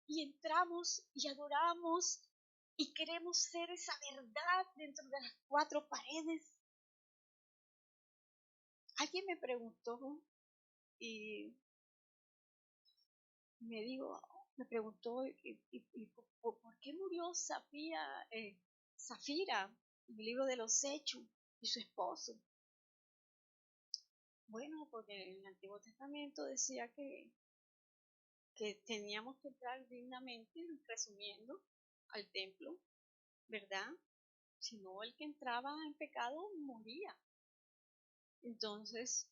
Y entramos y adoramos y queremos ser esa verdad dentro de las cuatro paredes. Alguien me preguntó y me preguntó ¿por qué murió Zafira en el libro de los Hechos y su esposo? Bueno, porque en el Antiguo Testamento decía que teníamos que entrar dignamente, resumiendo, al templo, ¿verdad? Si no, el que entraba en pecado moría. Entonces,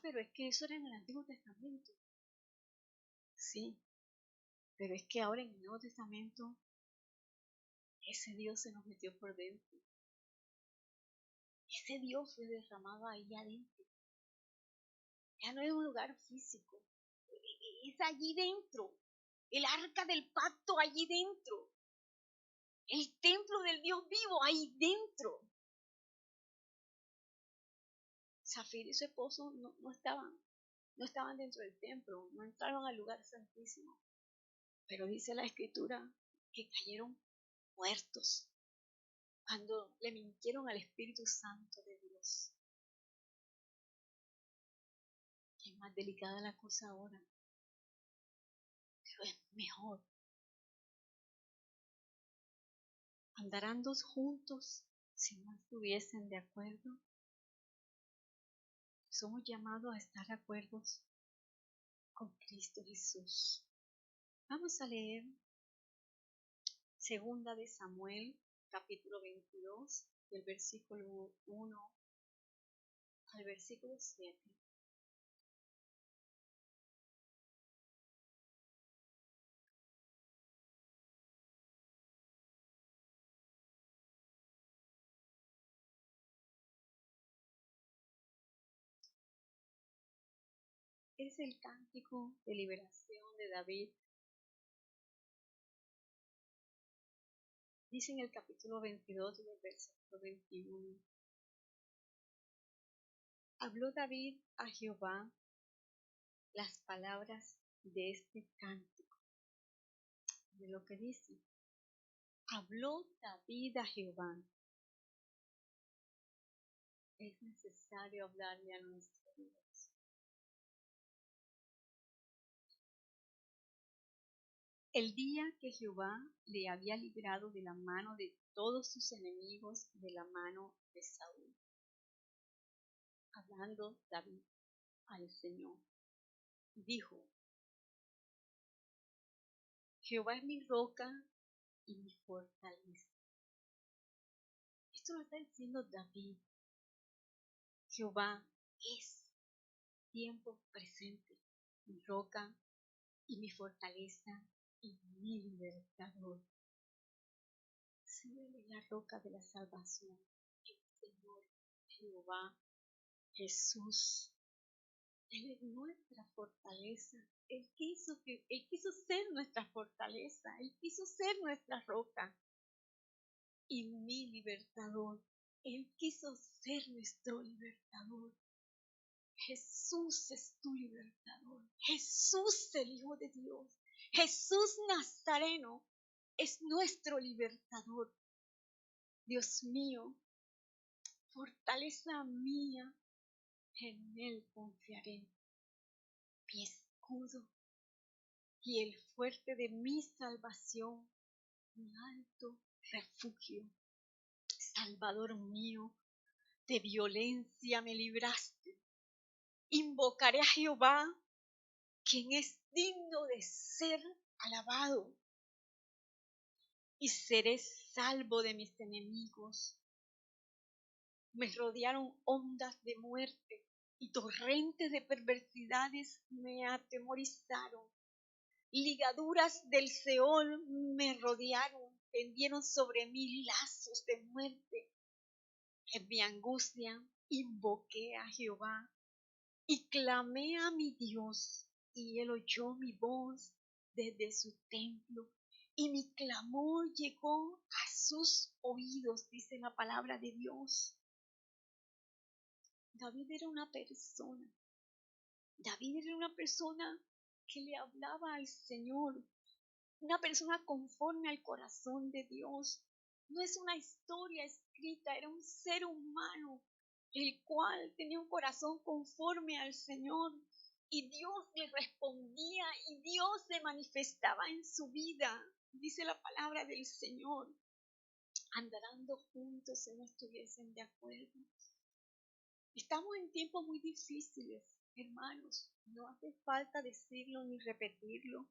pero es que eso era en el Antiguo Testamento. Sí, pero es que ahora en el Nuevo Testamento ese Dios se nos metió por dentro. Ese Dios fue derramado ahí adentro. Ya no es un lugar físico, es allí dentro. El arca del pacto allí dentro. el templo del Dios vivo ahí dentro. Zafira y su esposo no estaban dentro del templo, no entraron al lugar santísimo. Pero dice la Escritura que cayeron muertos cuando le mintieron al Espíritu Santo de Dios. Es más delicada la cosa ahora, pero es mejor. ¿Andarán dos juntos si no estuviesen de acuerdo? Somos llamados a estar de acuerdo con Cristo Jesús. Vamos a leer 2 de Samuel, capítulo 22, del versículo 1 al versículo 7. Es el cántico de liberación de David. Dice en el capítulo 22 del versículo 21. Habló David a Jehová las palabras de este cántico. De lo que dice. Habló David a Jehová. Es necesario hablarle a nuestro Dios. El día que Jehová le había librado de la mano de todos sus enemigos, de la mano de Saúl. Hablando David al Señor, dijo: Jehová es mi roca y mi fortaleza. Esto lo está diciendo David. Jehová es tiempo presente, mi roca y mi fortaleza y mi libertador. Sí, Él es la roca de la salvación, el Señor Jehová Jesús. Él es nuestra fortaleza. Él quiso ser nuestra fortaleza. Él quiso ser nuestra roca y mi libertador. Él quiso ser nuestro libertador. Jesús es tu libertador. Jesús, el Hijo de Dios. Jesús Nazareno es nuestro libertador. Dios mío, fortaleza mía, en Él confiaré. Mi escudo y el fuerte de mi salvación, mi alto refugio. Salvador mío, de violencia me libraste. Invocaré a Jehová, quien es digno de ser alabado, y seré salvo de mis enemigos. Me rodearon ondas de muerte y torrentes de perversidades me atemorizaron. Ligaduras del Seol me rodearon, tendieron sobre mí lazos de muerte. En mi angustia invoqué a Jehová y clamé a mi Dios, y Él oyó mi voz desde su templo, y mi clamor llegó a sus oídos, dice la palabra de Dios. David era una persona que le hablaba al Señor, una persona conforme al corazón de Dios. No es una historia escrita, era un ser humano, el cual tenía un corazón conforme al Señor. Y Dios le respondía y Dios se manifestaba en su vida. Dice la palabra del Señor. Andarán dos juntos si no estuviesen de acuerdo. Estamos en tiempos muy difíciles, hermanos. No hace falta decirlo ni repetirlo,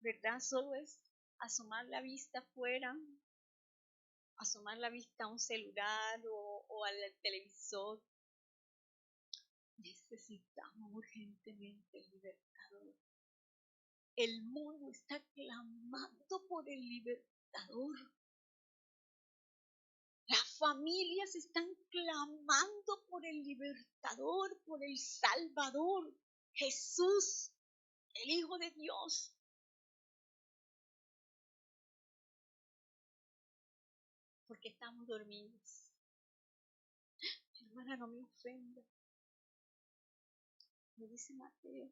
¿verdad? Solo es asomar la vista afuera, asomar la vista a un celular o al televisor. Necesitamos urgentemente el libertador. El mundo está clamando por el libertador. Las familias están clamando por el libertador, por el Salvador, Jesús, el Hijo de Dios. estamos dormidos. Hermana, no me ofenda. Me dice Mateo.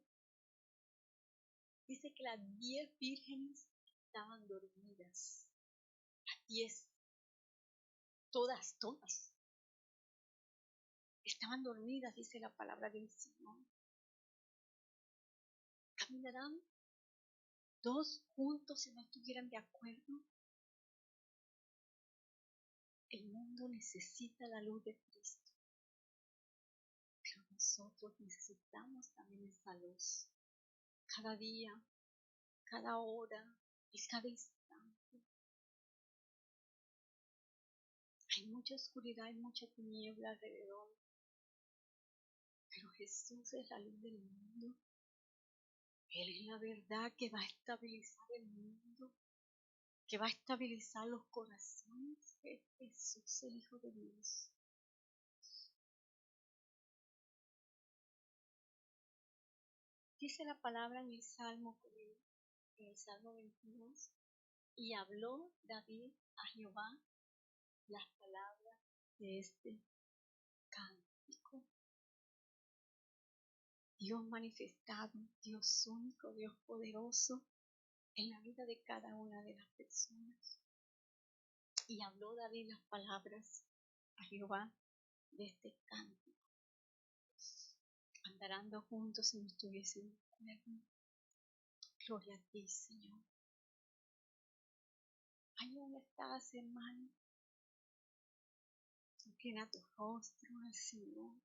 Dice que las 10 vírgenes estaban dormidas. Las 10. Todas. Estaban dormidas, dice la palabra del Señor. ¿Caminarán 2 juntos si no estuvieran de acuerdo? El mundo necesita la luz de Cristo, pero nosotros necesitamos también esa luz. Cada día, cada hora y cada instante. Hay mucha oscuridad, hay mucha tiniebla alrededor, pero Jesús es la luz del mundo. Él es la verdad que va a estabilizar el mundo, que va a estabilizar los corazones. Es Jesús, el Hijo de Dios. Dice la palabra en el Salmo 22, y habló David a Jehová las palabras de este cántico. Dios manifestado, Dios único, Dios poderoso en la vida de cada una de las personas. Y habló David las palabras a Jehová de este cántico. Andarán juntos si no estuviesen de acuerdo. Gloria a ti, Señor. Ahí donde estás, hermano, inclina tu rostro al Señor.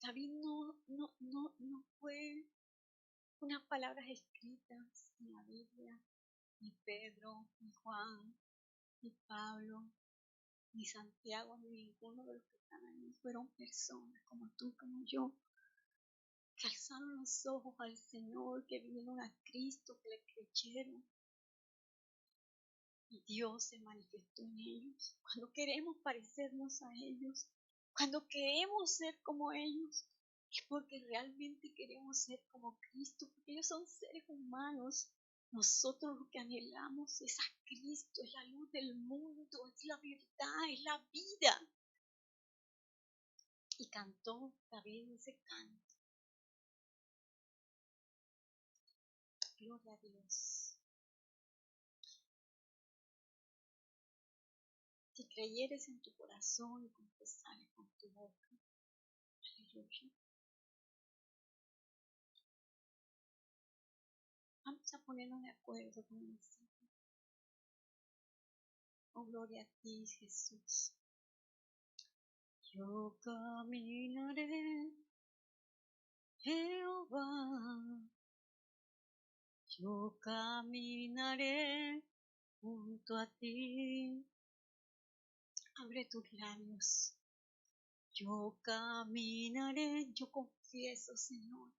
David no fue unas palabras escritas en la Biblia, ni Pedro, ni Juan, ni Pablo, ni Santiago, ni ninguno de los que están ahí. Fueron personas como tú, como yo, que alzaron los ojos al Señor, que vinieron a Cristo, que le creyeron. Y Dios se manifestó en ellos. Cuando queremos parecernos a ellos, cuando queremos ser como ellos, es porque realmente queremos ser como Cristo, porque ellos son seres humanos. Nosotros lo que anhelamos es a Cristo, es la luz del mundo, es la verdad, es la vida. Y cantó David ese canto. Gloria a Dios. Si creyeres en tu corazón y confesares con tu boca, aleluya. Vamos a ponernos de acuerdo con el Señor. Oh, gloria a ti, Jesús. Yo caminaré, Jehová. Yo caminaré junto a ti. Abre tus labios. Yo caminaré, yo confieso, Señor,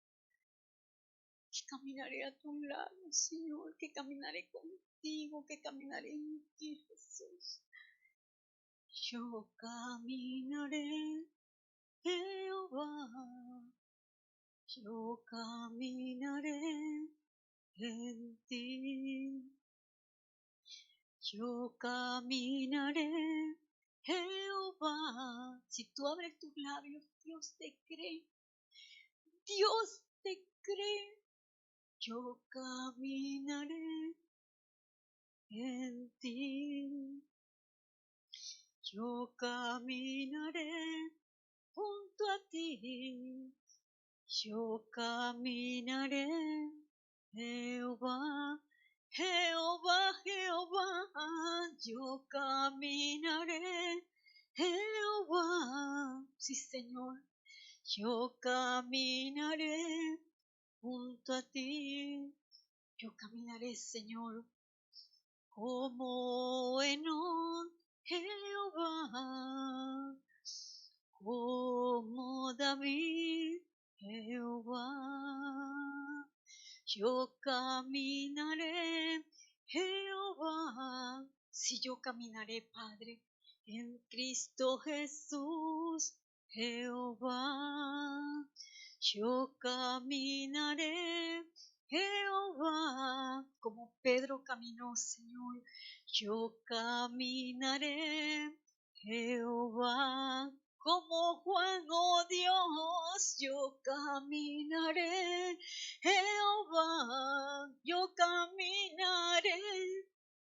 que caminaré a tu lado, Señor, que caminaré contigo, que caminaré en ti, Jesús. Yo caminaré, Jehová. Yo caminaré en ti. Yo caminaré, Jehová. Si tú abres tus labios, Dios te cree. Dios te cree. Yo caminaré en ti. Yo caminaré junto a ti. Yo caminaré, Jehová. Jehová, Jehová, yo caminaré, Jehová, sí, Señor, yo caminaré junto a ti, yo caminaré, Señor, como Enoc, Jehová, como David, Jehová. Yo caminaré, Jehová. Si yo caminaré, Padre, en Cristo Jesús, Jehová. Yo caminaré, Jehová, como Pedro caminó, Señor, yo caminaré, Jehová, como Juan, oh Dios, yo caminaré, Jehová, yo caminaré,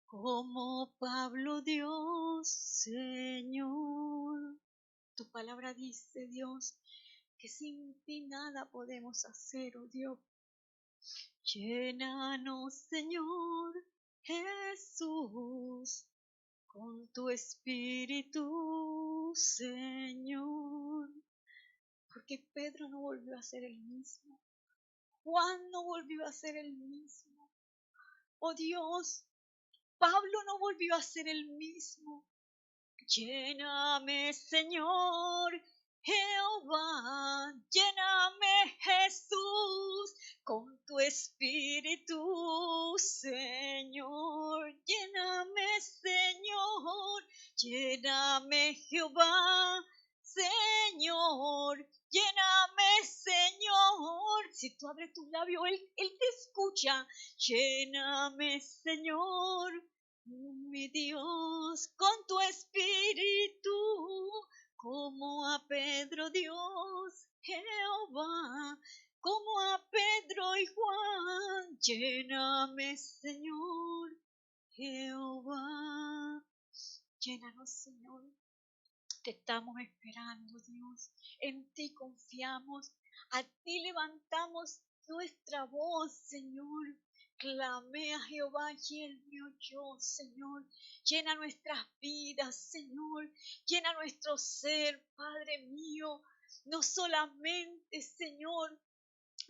como Pablo, Dios, Señor. Tu palabra dice, Dios, que sin ti nada podemos hacer, oh Dios. Llénanos, Señor Jesús, con tu espíritu, Señor. Porque Pedro no volvió a ser el mismo. Juan no volvió a ser el mismo. Oh Dios, Pablo no volvió a ser el mismo. Lléname, Señor Jehová, lléname, Jesús, con tu espíritu, Señor. Lléname, Señor, lléname, Jehová, Señor. Lléname, Señor. Si tú abres tus labios, Él te escucha. Lléname, Señor, mi Dios, con tu espíritu, como a Pedro, Dios, Jehová, como a Pedro y Juan. Lléname, Señor, Jehová. Llénanos, Señor. Te estamos esperando, Dios. En ti confiamos. A ti levantamos nuestra voz, Señor. Clamé a Jehová y Él me oyó, Señor. Llena nuestras vidas, Señor. Llena nuestro ser, Padre mío. No solamente, Señor,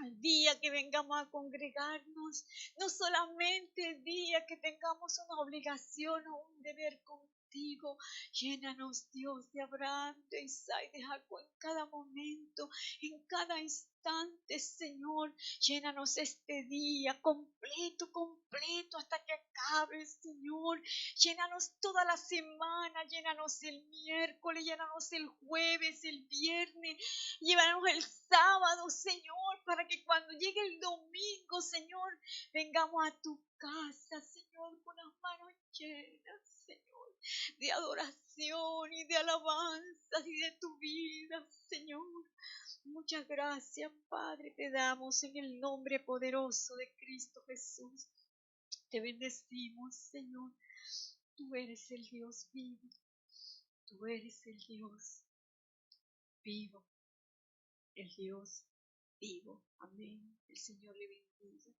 el día que vengamos a congregarnos, no solamente el día que tengamos una obligación o un deber contigo. Llénanos, Dios, de Abraham, de Isaac, de Jacob, en cada momento, en cada instante, Señor. Llénanos este día completo, completo, hasta que acabe, Señor. Llénanos toda la semana, llénanos el miércoles, llénanos el jueves, el viernes, llévanos el sábado, Señor, para que cuando llegue el domingo, Señor, vengamos a tu casa, Señor, con las manos llenas, Señor, de adoración y de alabanzas y de tu vida, Señor. Muchas gracias, Padre, te damos en el nombre poderoso de Cristo Jesús. Te bendecimos, Señor. Tú eres el Dios vivo. Tú eres el Dios vivo. El Dios vivo. Amén. El Señor le bendiga.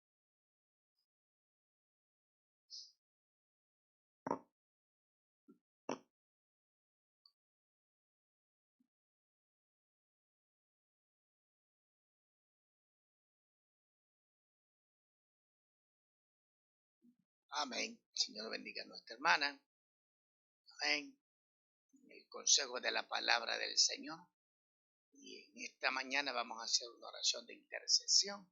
Amén. Señor bendiga a nuestra hermana. Amén. El consejo de la palabra del Señor. Y en esta mañana vamos a hacer una oración de intercesión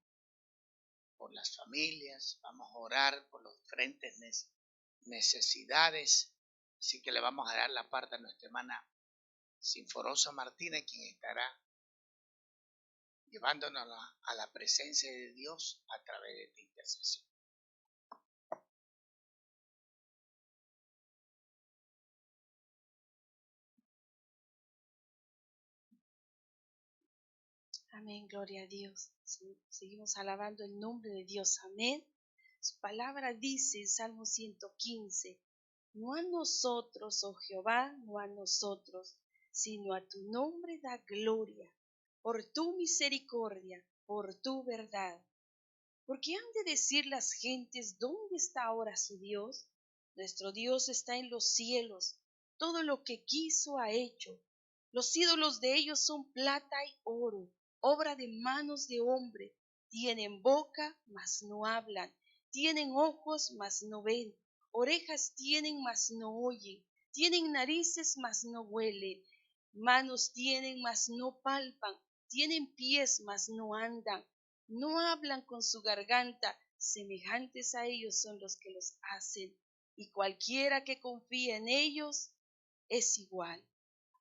por las familias. Vamos a orar por los diferentes necesidades. Así que le vamos a dar la parte a nuestra hermana Sinforosa Martínez, quien estará llevándonos a la presencia de Dios a través de esta intercesión. Amén, gloria a Dios. Seguimos alabando el nombre de Dios. Amén. Su palabra dice en Salmo 115, no a nosotros, oh Jehová, no a nosotros, sino a tu nombre da gloria, por tu misericordia, por tu verdad. Porque han de decir las gentes, ¿dónde está ahora su Dios? Nuestro Dios está en los cielos, todo lo que quiso ha hecho. Los ídolos de ellos son plata y oro, obra de manos de hombre. Tienen boca, mas no hablan. Tienen ojos, mas no ven. Orejas tienen, mas no oyen. Tienen narices, mas no huelen. Manos tienen, mas no palpan. Tienen pies, mas no andan. No hablan con su garganta. Semejantes a ellos son los que los hacen. Y cualquiera que confía en ellos es igual.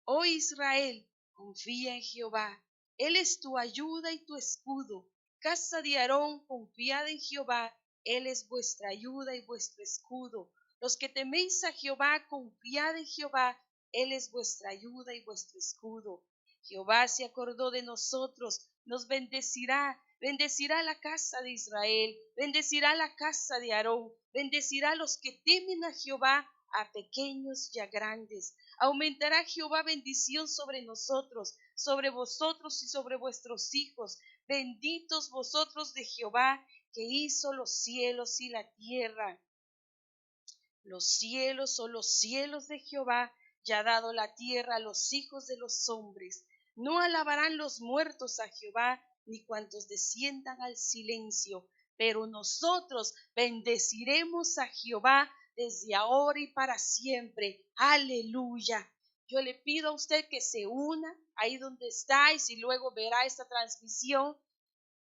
Oh Israel, confía en Jehová. Él es tu ayuda y tu escudo. Casa de Aarón, confiad en Jehová, Él es vuestra ayuda y vuestro escudo. Los que teméis a Jehová, confiad en Jehová, Él es vuestra ayuda y vuestro escudo. Jehová se acordó de nosotros, nos bendecirá, bendecirá la casa de Israel, bendecirá la casa de Aarón, bendecirá a los que temen a Jehová, a pequeños y a grandes. Aumentará Jehová bendición sobre nosotros, sobre vosotros y sobre vuestros hijos. Benditos vosotros de Jehová, que hizo los cielos y la tierra. Los cielos son los cielos de Jehová, y ha dado la tierra a los hijos de los hombres. No alabarán los muertos a Jehová, ni cuantos desciendan al silencio, pero nosotros bendeciremos a Jehová desde ahora y para siempre. Aleluya. Yo le pido a usted que se una ahí donde está y si luego verá esta transmisión,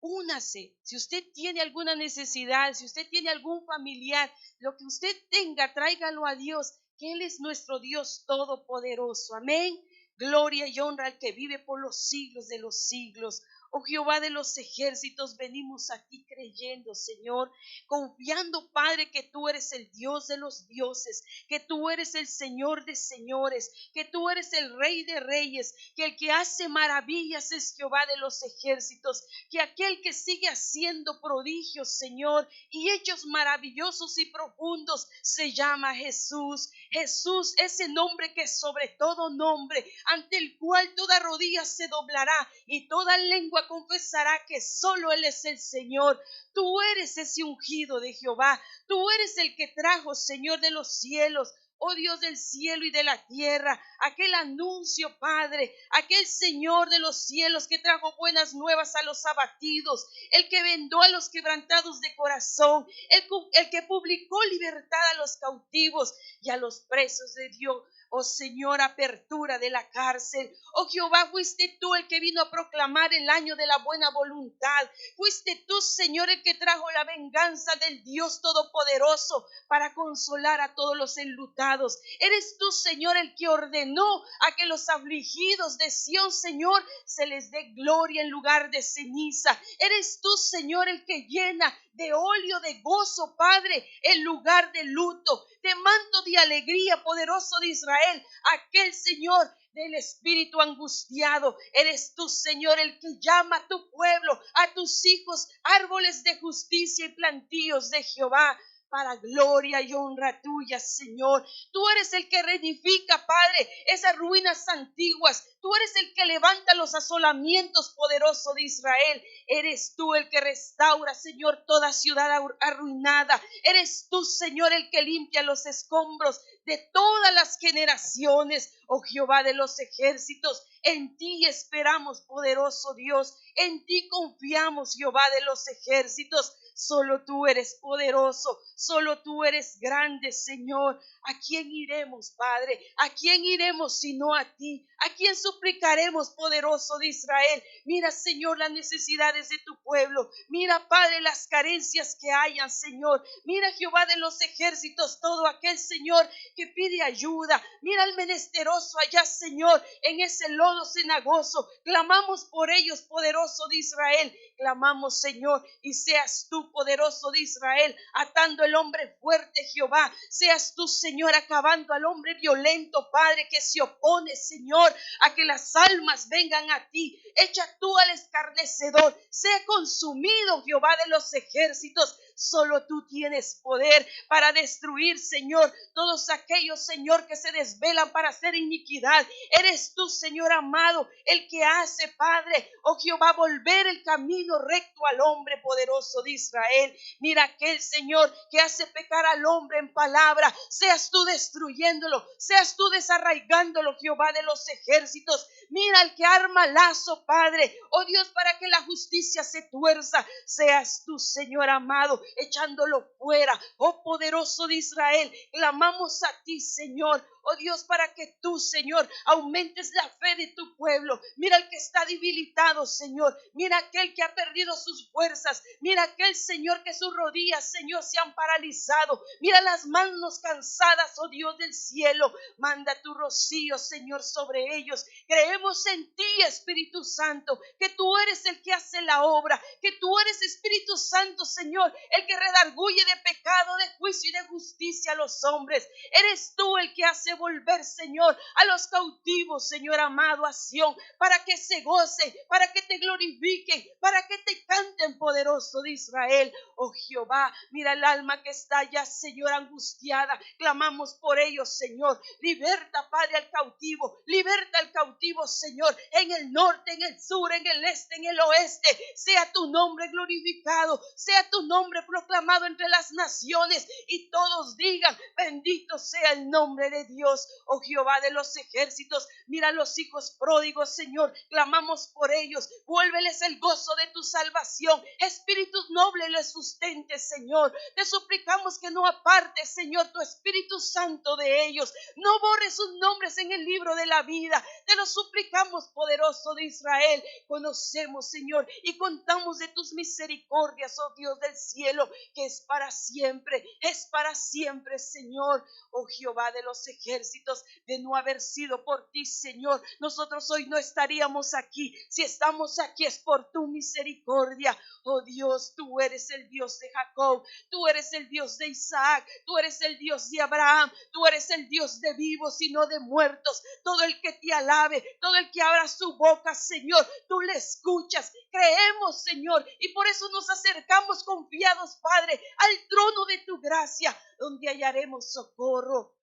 únase. Si usted tiene alguna necesidad, si usted tiene algún familiar, lo que usted tenga, tráigalo a Dios, que Él es nuestro Dios todopoderoso. Amén. Gloria y honra al que vive por los siglos de los siglos. Oh Jehová de los ejércitos, venimos a ti creyendo, Señor, confiando, Padre, que tú eres el Dios de los dioses, que tú eres el Señor de señores, que tú eres el Rey de reyes, que el que hace maravillas es Jehová de los ejércitos, que aquel que sigue haciendo prodigios, Señor, y hechos maravillosos y profundos, se llama Jesús. Jesús, ese nombre que es sobre todo nombre, ante el cual toda rodilla se doblará y toda lengua confesará que solo Él es el Señor. Tú eres ese ungido de Jehová. Tú eres el que trajo, Señor de los cielos, oh Dios del cielo y de la tierra, aquel anuncio, Padre, aquel Señor de los cielos que trajo buenas nuevas a los abatidos, el que vendó a los quebrantados de corazón, el que publicó libertad a los cautivos y a los presos de Dios. Oh Señor, apertura de la cárcel. Oh Jehová, fuiste tú el que vino a proclamar el año de la buena voluntad. Fuiste tú, Señor, el que trajo la venganza del Dios Todopoderoso para consolar a todos los enlutados. Eres tú, Señor, el que ordenó a que los afligidos de Sión, Señor, se les dé gloria en lugar de ceniza. Eres tú, Señor, el que llena de óleo de gozo, Padre, en lugar de luto, de manto de alegría, poderoso de Israel, aquel Señor del espíritu angustiado. Eres tú, Señor, el que llama a tu pueblo, a tus hijos, árboles de justicia y plantíos de Jehová, para gloria y honra tuya, Señor. Tú eres el que reedifica, Padre, esas ruinas antiguas. Tú eres el que levanta los asolamientos, poderoso de Israel. Eres tú el que restaura, Señor, toda ciudad arruinada. Eres tú, Señor, el que limpia los escombros de todas las generaciones. Oh Jehová de los ejércitos, en ti esperamos, poderoso Dios. En ti confiamos, Jehová de los ejércitos. Solo tú eres poderoso, solo tú eres grande, Señor. ¿A quién iremos, Padre? ¿A quién iremos sino a ti? ¿A quién suplicaremos, poderoso de Israel? Mira, Señor, las necesidades de tu pueblo. Mira, Padre, las carencias que hayan, Señor. Mira, Jehová de los ejércitos, todo aquel, Señor, que pide ayuda. Mira al menesteroso allá, Señor, en ese lodo cenagoso. Clamamos por ellos, poderoso de Israel. Clamamos, Señor, y seas tú, poderoso de Israel, atando el hombre fuerte, Jehová. Seas tú, Señor, acabando al hombre violento, Padre, que se opone, Señor, a que las almas vengan a ti. Echa tú al escarnecedor. Sea consumido, Jehová de los ejércitos. Solo tú tienes poder para destruir, Señor, todos aquellos, Señor, que se desvelan para hacer iniquidad. Eres tú, Señor amado, el que hace, Padre, oh Jehová, volver el camino recto al hombre, poderoso de Israel. Mira aquel, Señor, que hace pecar al hombre en palabra. Seas tú destruyéndolo, seas tú desarraigándolo, Jehová de los ejércitos. Mira al que arma lazo, Padre, oh Dios, para que la justicia se tuerza. Seas tú, Señor amado, echándolo fuera. Oh poderoso de Israel, clamamos a ti, Señor. oh Dios, para que tú, Señor, aumentes la fe de tu pueblo. Mira al que está debilitado, Señor. Mira aquel que ha perdido sus fuerzas. Mira aquel, Señor, que sus rodillas, Señor, se han paralizado. Mira las manos cansadas, oh Dios del cielo. Manda tu rocío, Señor, sobre ellos. Creemos en ti, Espíritu Santo, que tú eres el que hace la obra, que tú eres, Espíritu Santo, Señor, el que redarguye de pecado, de juicio y de justicia a los hombres. Eres tú el que hace volver, Señor, a los cautivos, Señor amado, a Sión, para que se gocen, para que te glorifiquen, para que te canten, poderoso de Israel. Oh Jehová, mira el alma que está ya, Señor, angustiada. Clamamos por ellos, Señor. Liberta, Padre, al cautivo. Liberta al cautivo, Señor, en el norte, en el sur, en el este, en el oeste. Sea tu nombre glorificado, sea tu nombre proclamado entre las naciones, y todos digan: bendito sea el nombre de Dios. Oh Jehová de los ejércitos, mira a los hijos pródigos, Señor. Clamamos por ellos. Vuélveles el gozo de tu salvación. Espíritu noble les sustente, Señor. Te suplicamos que no apartes, Señor, tu Espíritu Santo de ellos. No borres sus nombres en el libro de la vida. Te lo suplicamos, poderoso de Israel. Conocemos, Señor, y contamos de tus misericordias, oh Dios del cielo, que es para siempre, Señor. Oh Jehová de los ejércitos, de no haber sido por ti, Señor, nosotros hoy no estaríamos aquí. Si estamos aquí es por tu misericordia. Oh Dios, tú eres el Dios de Jacob, tú eres el Dios de Isaac, tú eres el Dios de Abraham, tú eres el Dios de vivos y no de muertos. Todo el que te alabe, todo el que abra su boca, Señor, tú le escuchas. Creemos, Señor, y por eso nos acercamos confiados, Padre, al trono de tu gracia, donde hallaremos socorro.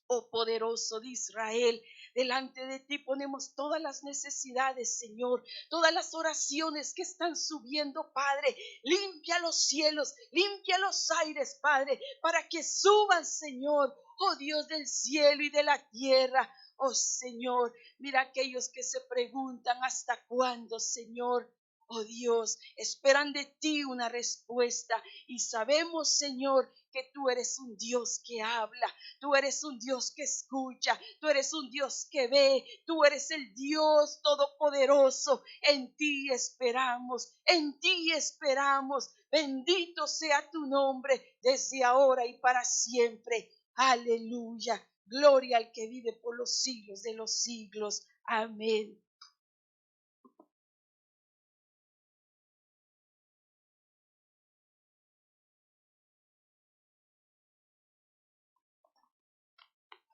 Oh poderoso de Israel, delante de ti ponemos todas las necesidades, Señor, todas las oraciones que están subiendo, Padre. Limpia los cielos, limpia los aires, Padre, para que suban, Señor, oh Dios del cielo y de la tierra. Oh Señor, mira aquellos que se preguntan: ¿hasta cuándo, Señor? Oh Dios, esperan de ti una respuesta, y sabemos, Señor, que tú eres un Dios que habla, tú eres un Dios que escucha, tú eres un Dios que ve, tú eres el Dios todopoderoso. En ti esperamos, en ti esperamos. Bendito sea tu nombre desde ahora y para siempre. Aleluya. Gloria al que vive por los siglos de los siglos. Amén.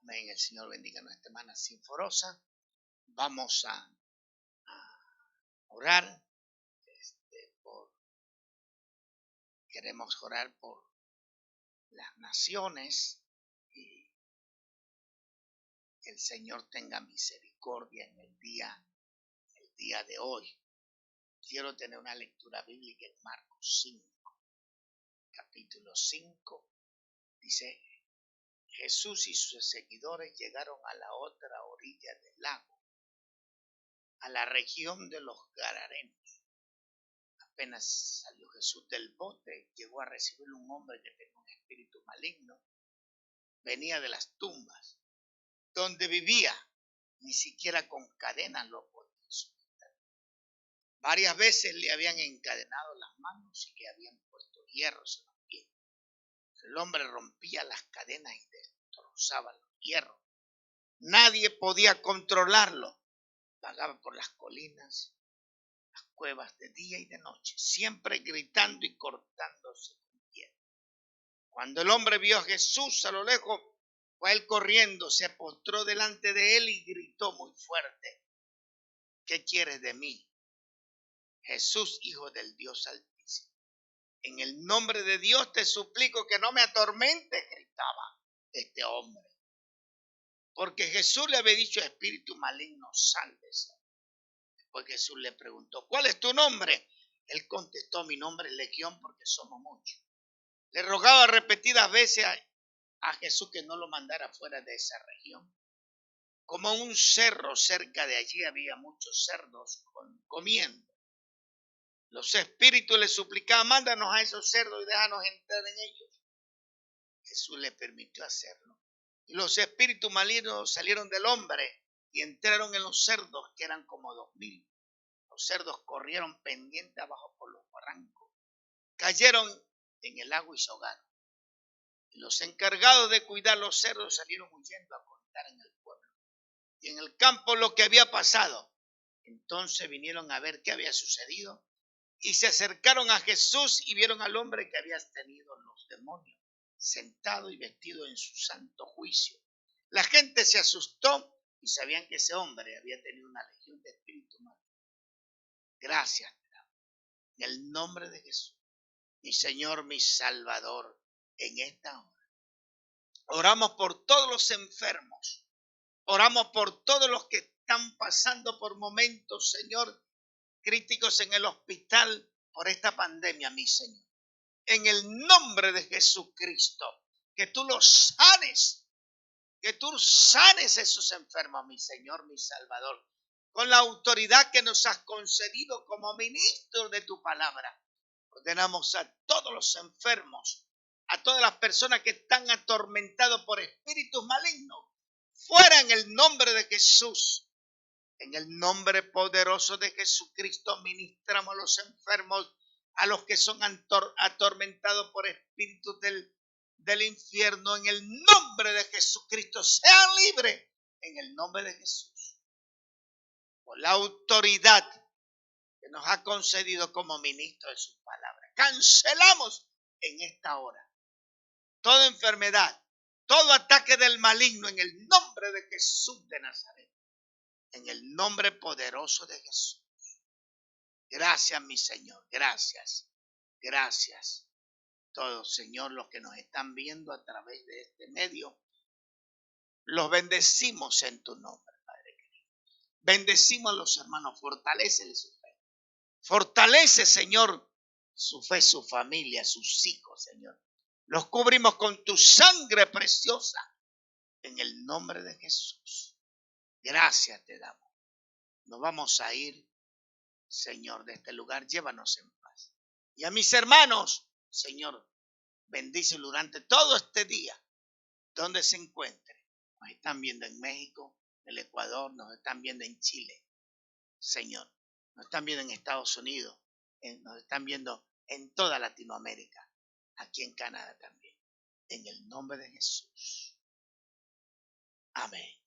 Amén. El Señor bendiga a nuestra hermana Sinforosa. Vamos a orar. Queremos orar por las naciones, y que el Señor tenga misericordia en el día de hoy. Quiero tener una lectura bíblica en Marcos 5, capítulo 5. Dice: Jesús y sus seguidores llegaron a la otra orilla del lago, a la región de los Gadarenos. Apenas salió Jesús del bote, llegó a recibir un hombre que tenía un espíritu maligno. Venía de las tumbas donde vivía. Ni siquiera con cadenas lo podían sujetar. Varias veces le habían encadenado las manos y le habían puesto hierros en los pies. El hombre rompía las cadenas y destrozaba los hierros. Nadie podía controlarlo. Vagaba por las colinas, las cuevas, de día y de noche, siempre gritando y cortándose con piedras. Cuando el hombre vio a Jesús a lo lejos, fue él corriendo, se postró delante de él y gritó muy fuerte: ¿qué quieres de mí, Jesús, Hijo del Dios Altísimo? En el nombre de Dios te suplico que no me atormentes, gritaba este hombre. Porque Jesús le había dicho: espíritu maligno, sálvese. Después Jesús le preguntó: ¿cuál es tu nombre? Él contestó: mi nombre es Legión, porque somos muchos. Le rogaba repetidas veces a Jesús que no lo mandara fuera de esa región. Como un cerro cerca de allí había muchos cerdos comiendo. Los espíritus le suplicaban: mándanos a esos cerdos y déjanos entrar en ellos. Jesús le permitió hacerlo. Y los espíritus malignos salieron del hombre y entraron en los cerdos, que eran como 2000. Los cerdos corrieron pendiente abajo por los barrancos. Cayeron en el agua y se ahogaron. Y los encargados de cuidar los cerdos salieron huyendo a contar en el pueblo y en el campo lo que había pasado. Entonces vinieron a ver qué había sucedido y se acercaron a Jesús y vieron al hombre que había tenido los demonios, sentado y vestido en su santo juicio. La gente se asustó y sabían que ese hombre había tenido una legión de espíritus malos. Gracias, en el nombre de Jesús, mi Señor, mi Salvador, en esta hora. Oramos por todos los enfermos. Oramos por todos los que están pasando por momentos, Señor, críticos en el hospital por esta pandemia, mi Señor. En el nombre de Jesucristo, que tú los sanes, que tú sanes esos enfermos, mi Señor, mi Salvador, con la autoridad que nos has concedido como ministro de tu palabra. Ordenamos a todos los enfermos, a todas las personas que están atormentados por espíritus malignos, fuera en el nombre de Jesús. En el nombre poderoso de Jesucristo ministramos a los enfermos, a los que son atormentados por espíritus del infierno. En el nombre de Jesucristo, sean libres. En el nombre de Jesús. Por la autoridad que nos ha concedido como ministro de su palabra. Cancelamos en esta hora toda enfermedad, todo ataque del maligno en el nombre de Jesús de Nazaret. En el nombre poderoso de Jesús. Gracias, mi Señor. Gracias. Gracias. Todos, Señor, los que nos están viendo a través de este medio, los bendecimos en tu nombre, Padre querido. Bendecimos a los hermanos. Fortaléceles su fe. Fortalece, Señor, su fe, su familia, sus hijos, Señor. Los cubrimos con tu sangre preciosa. En el nombre de Jesús. Gracias te damos. Nos vamos a ir, Señor, de este lugar. Llévanos en paz. Y a mis hermanos, Señor, bendícelos durante todo este día, donde se encuentren. Nos están viendo en México, en el Ecuador, nos están viendo en Chile, Señor. Nos están viendo en Estados Unidos, nos están viendo en toda Latinoamérica, aquí en Canadá también. En el nombre de Jesús. Amén.